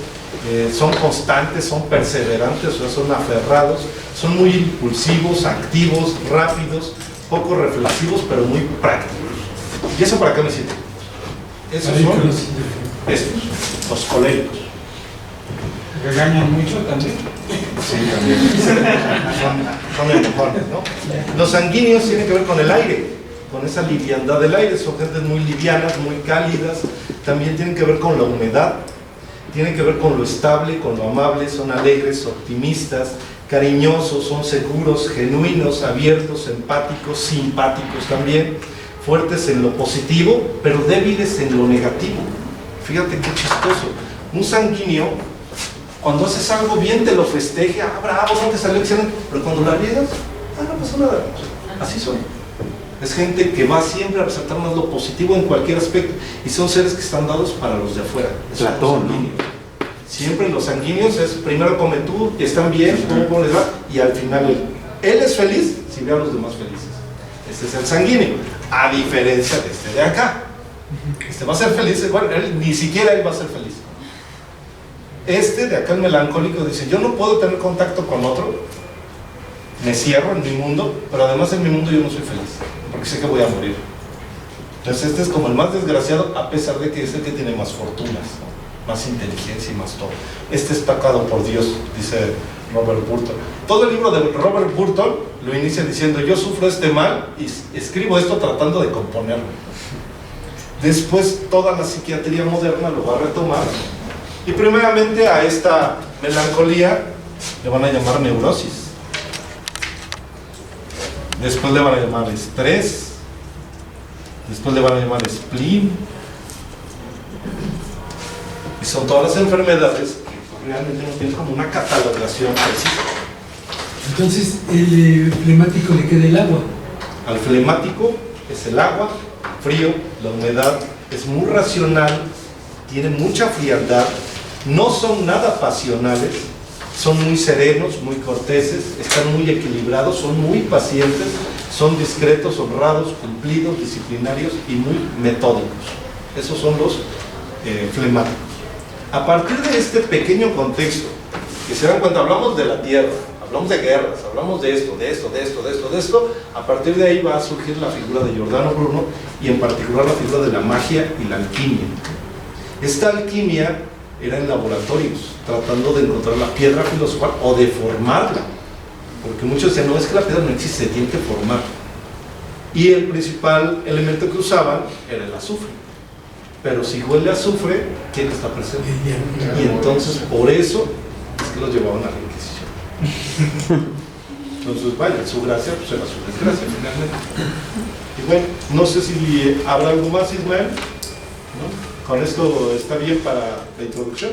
son constantes, son perseverantes, o sea, son aferrados, son muy impulsivos, activos, rápidos, poco reflexivos, pero muy prácticos. ¿Y eso para qué me sirve? Esos son estos, los coléricos. ¿Regañan mucho también? Sí, también. Son enojones, ¿no? Los sanguíneos tienen que ver con el aire, con esa liviandad del aire. Son gentes muy livianas, muy cálidas. También tienen que ver con la humedad, tienen que ver con lo estable, con lo amable. Son alegres, optimistas, cariñosos, son seguros, genuinos, abiertos, empáticos, simpáticos también, fuertes en lo positivo, pero débiles en lo negativo. Fíjate qué chistoso. Un sanguíneo, cuando haces algo bien, te lo festeja: bravo, no te salió excelente. Pero cuando la riegas, no pasó nada. Así son. Es gente que va siempre a resaltar más lo positivo en cualquier aspecto, y son seres que están dados para los de afuera. Platón, ¿no? Siempre los sanguíneos es: primero come tú, y están bien, cómo les va, y al final él es feliz si ve a los demás felices. Este es el sanguíneo, a diferencia de este de acá. Este va a ser feliz, bueno, ni siquiera él va a ser feliz. Este de acá, el melancólico, dice: yo no puedo tener contacto con otro, me cierro en mi mundo, pero además en mi mundo yo no soy feliz, porque sé que voy a morir. Entonces este es como el más desgraciado, a pesar de que es el que tiene más fortunas, ¿no? Más inteligencia y más todo. Este es tocado por Dios, dice Robert Burton. Todo el libro de Robert Burton lo inicia diciendo: yo sufro este mal y escribo esto tratando de componerlo. Después toda la psiquiatría moderna lo va a retomar, y primeramente a esta melancolía le van a llamar neurosis. Después le van a llamar estrés, después le van a llamar spleen, y son todas las enfermedades que realmente no tienen como una catalogación precisa. Entonces, el flemático le queda el agua. Al flemático es el agua, frío, la humedad, es muy racional, tiene mucha frialdad, no son nada pasionales, son muy serenos, muy corteses, están muy equilibrados, son muy pacientes, son discretos, honrados, cumplidos, disciplinarios y muy metódicos. Esos son los flemáticos. A partir de este pequeño contexto, que se dan cuenta, hablamos de la tierra, hablamos de guerras, hablamos de esto, a partir de ahí va a surgir la figura de Giordano Bruno, y en particular la figura de la magia y la alquimia. Esta alquimia era en laboratorios, tratando de encontrar la piedra filosofal o de formarla, porque muchos decían: no, es que la piedra no existe, se tiene que formar. Y el principal elemento que usaban era el azufre. Pero si huele a azufre, ¿quién está presente? Y entonces por eso es que los llevaban a la Inquisición. Entonces, vaya, su gracia pues era su desgracia finalmente. Y bueno, no sé si habrá algo más, Ismael, ¿no? ¿Con esto está bien para la introducción?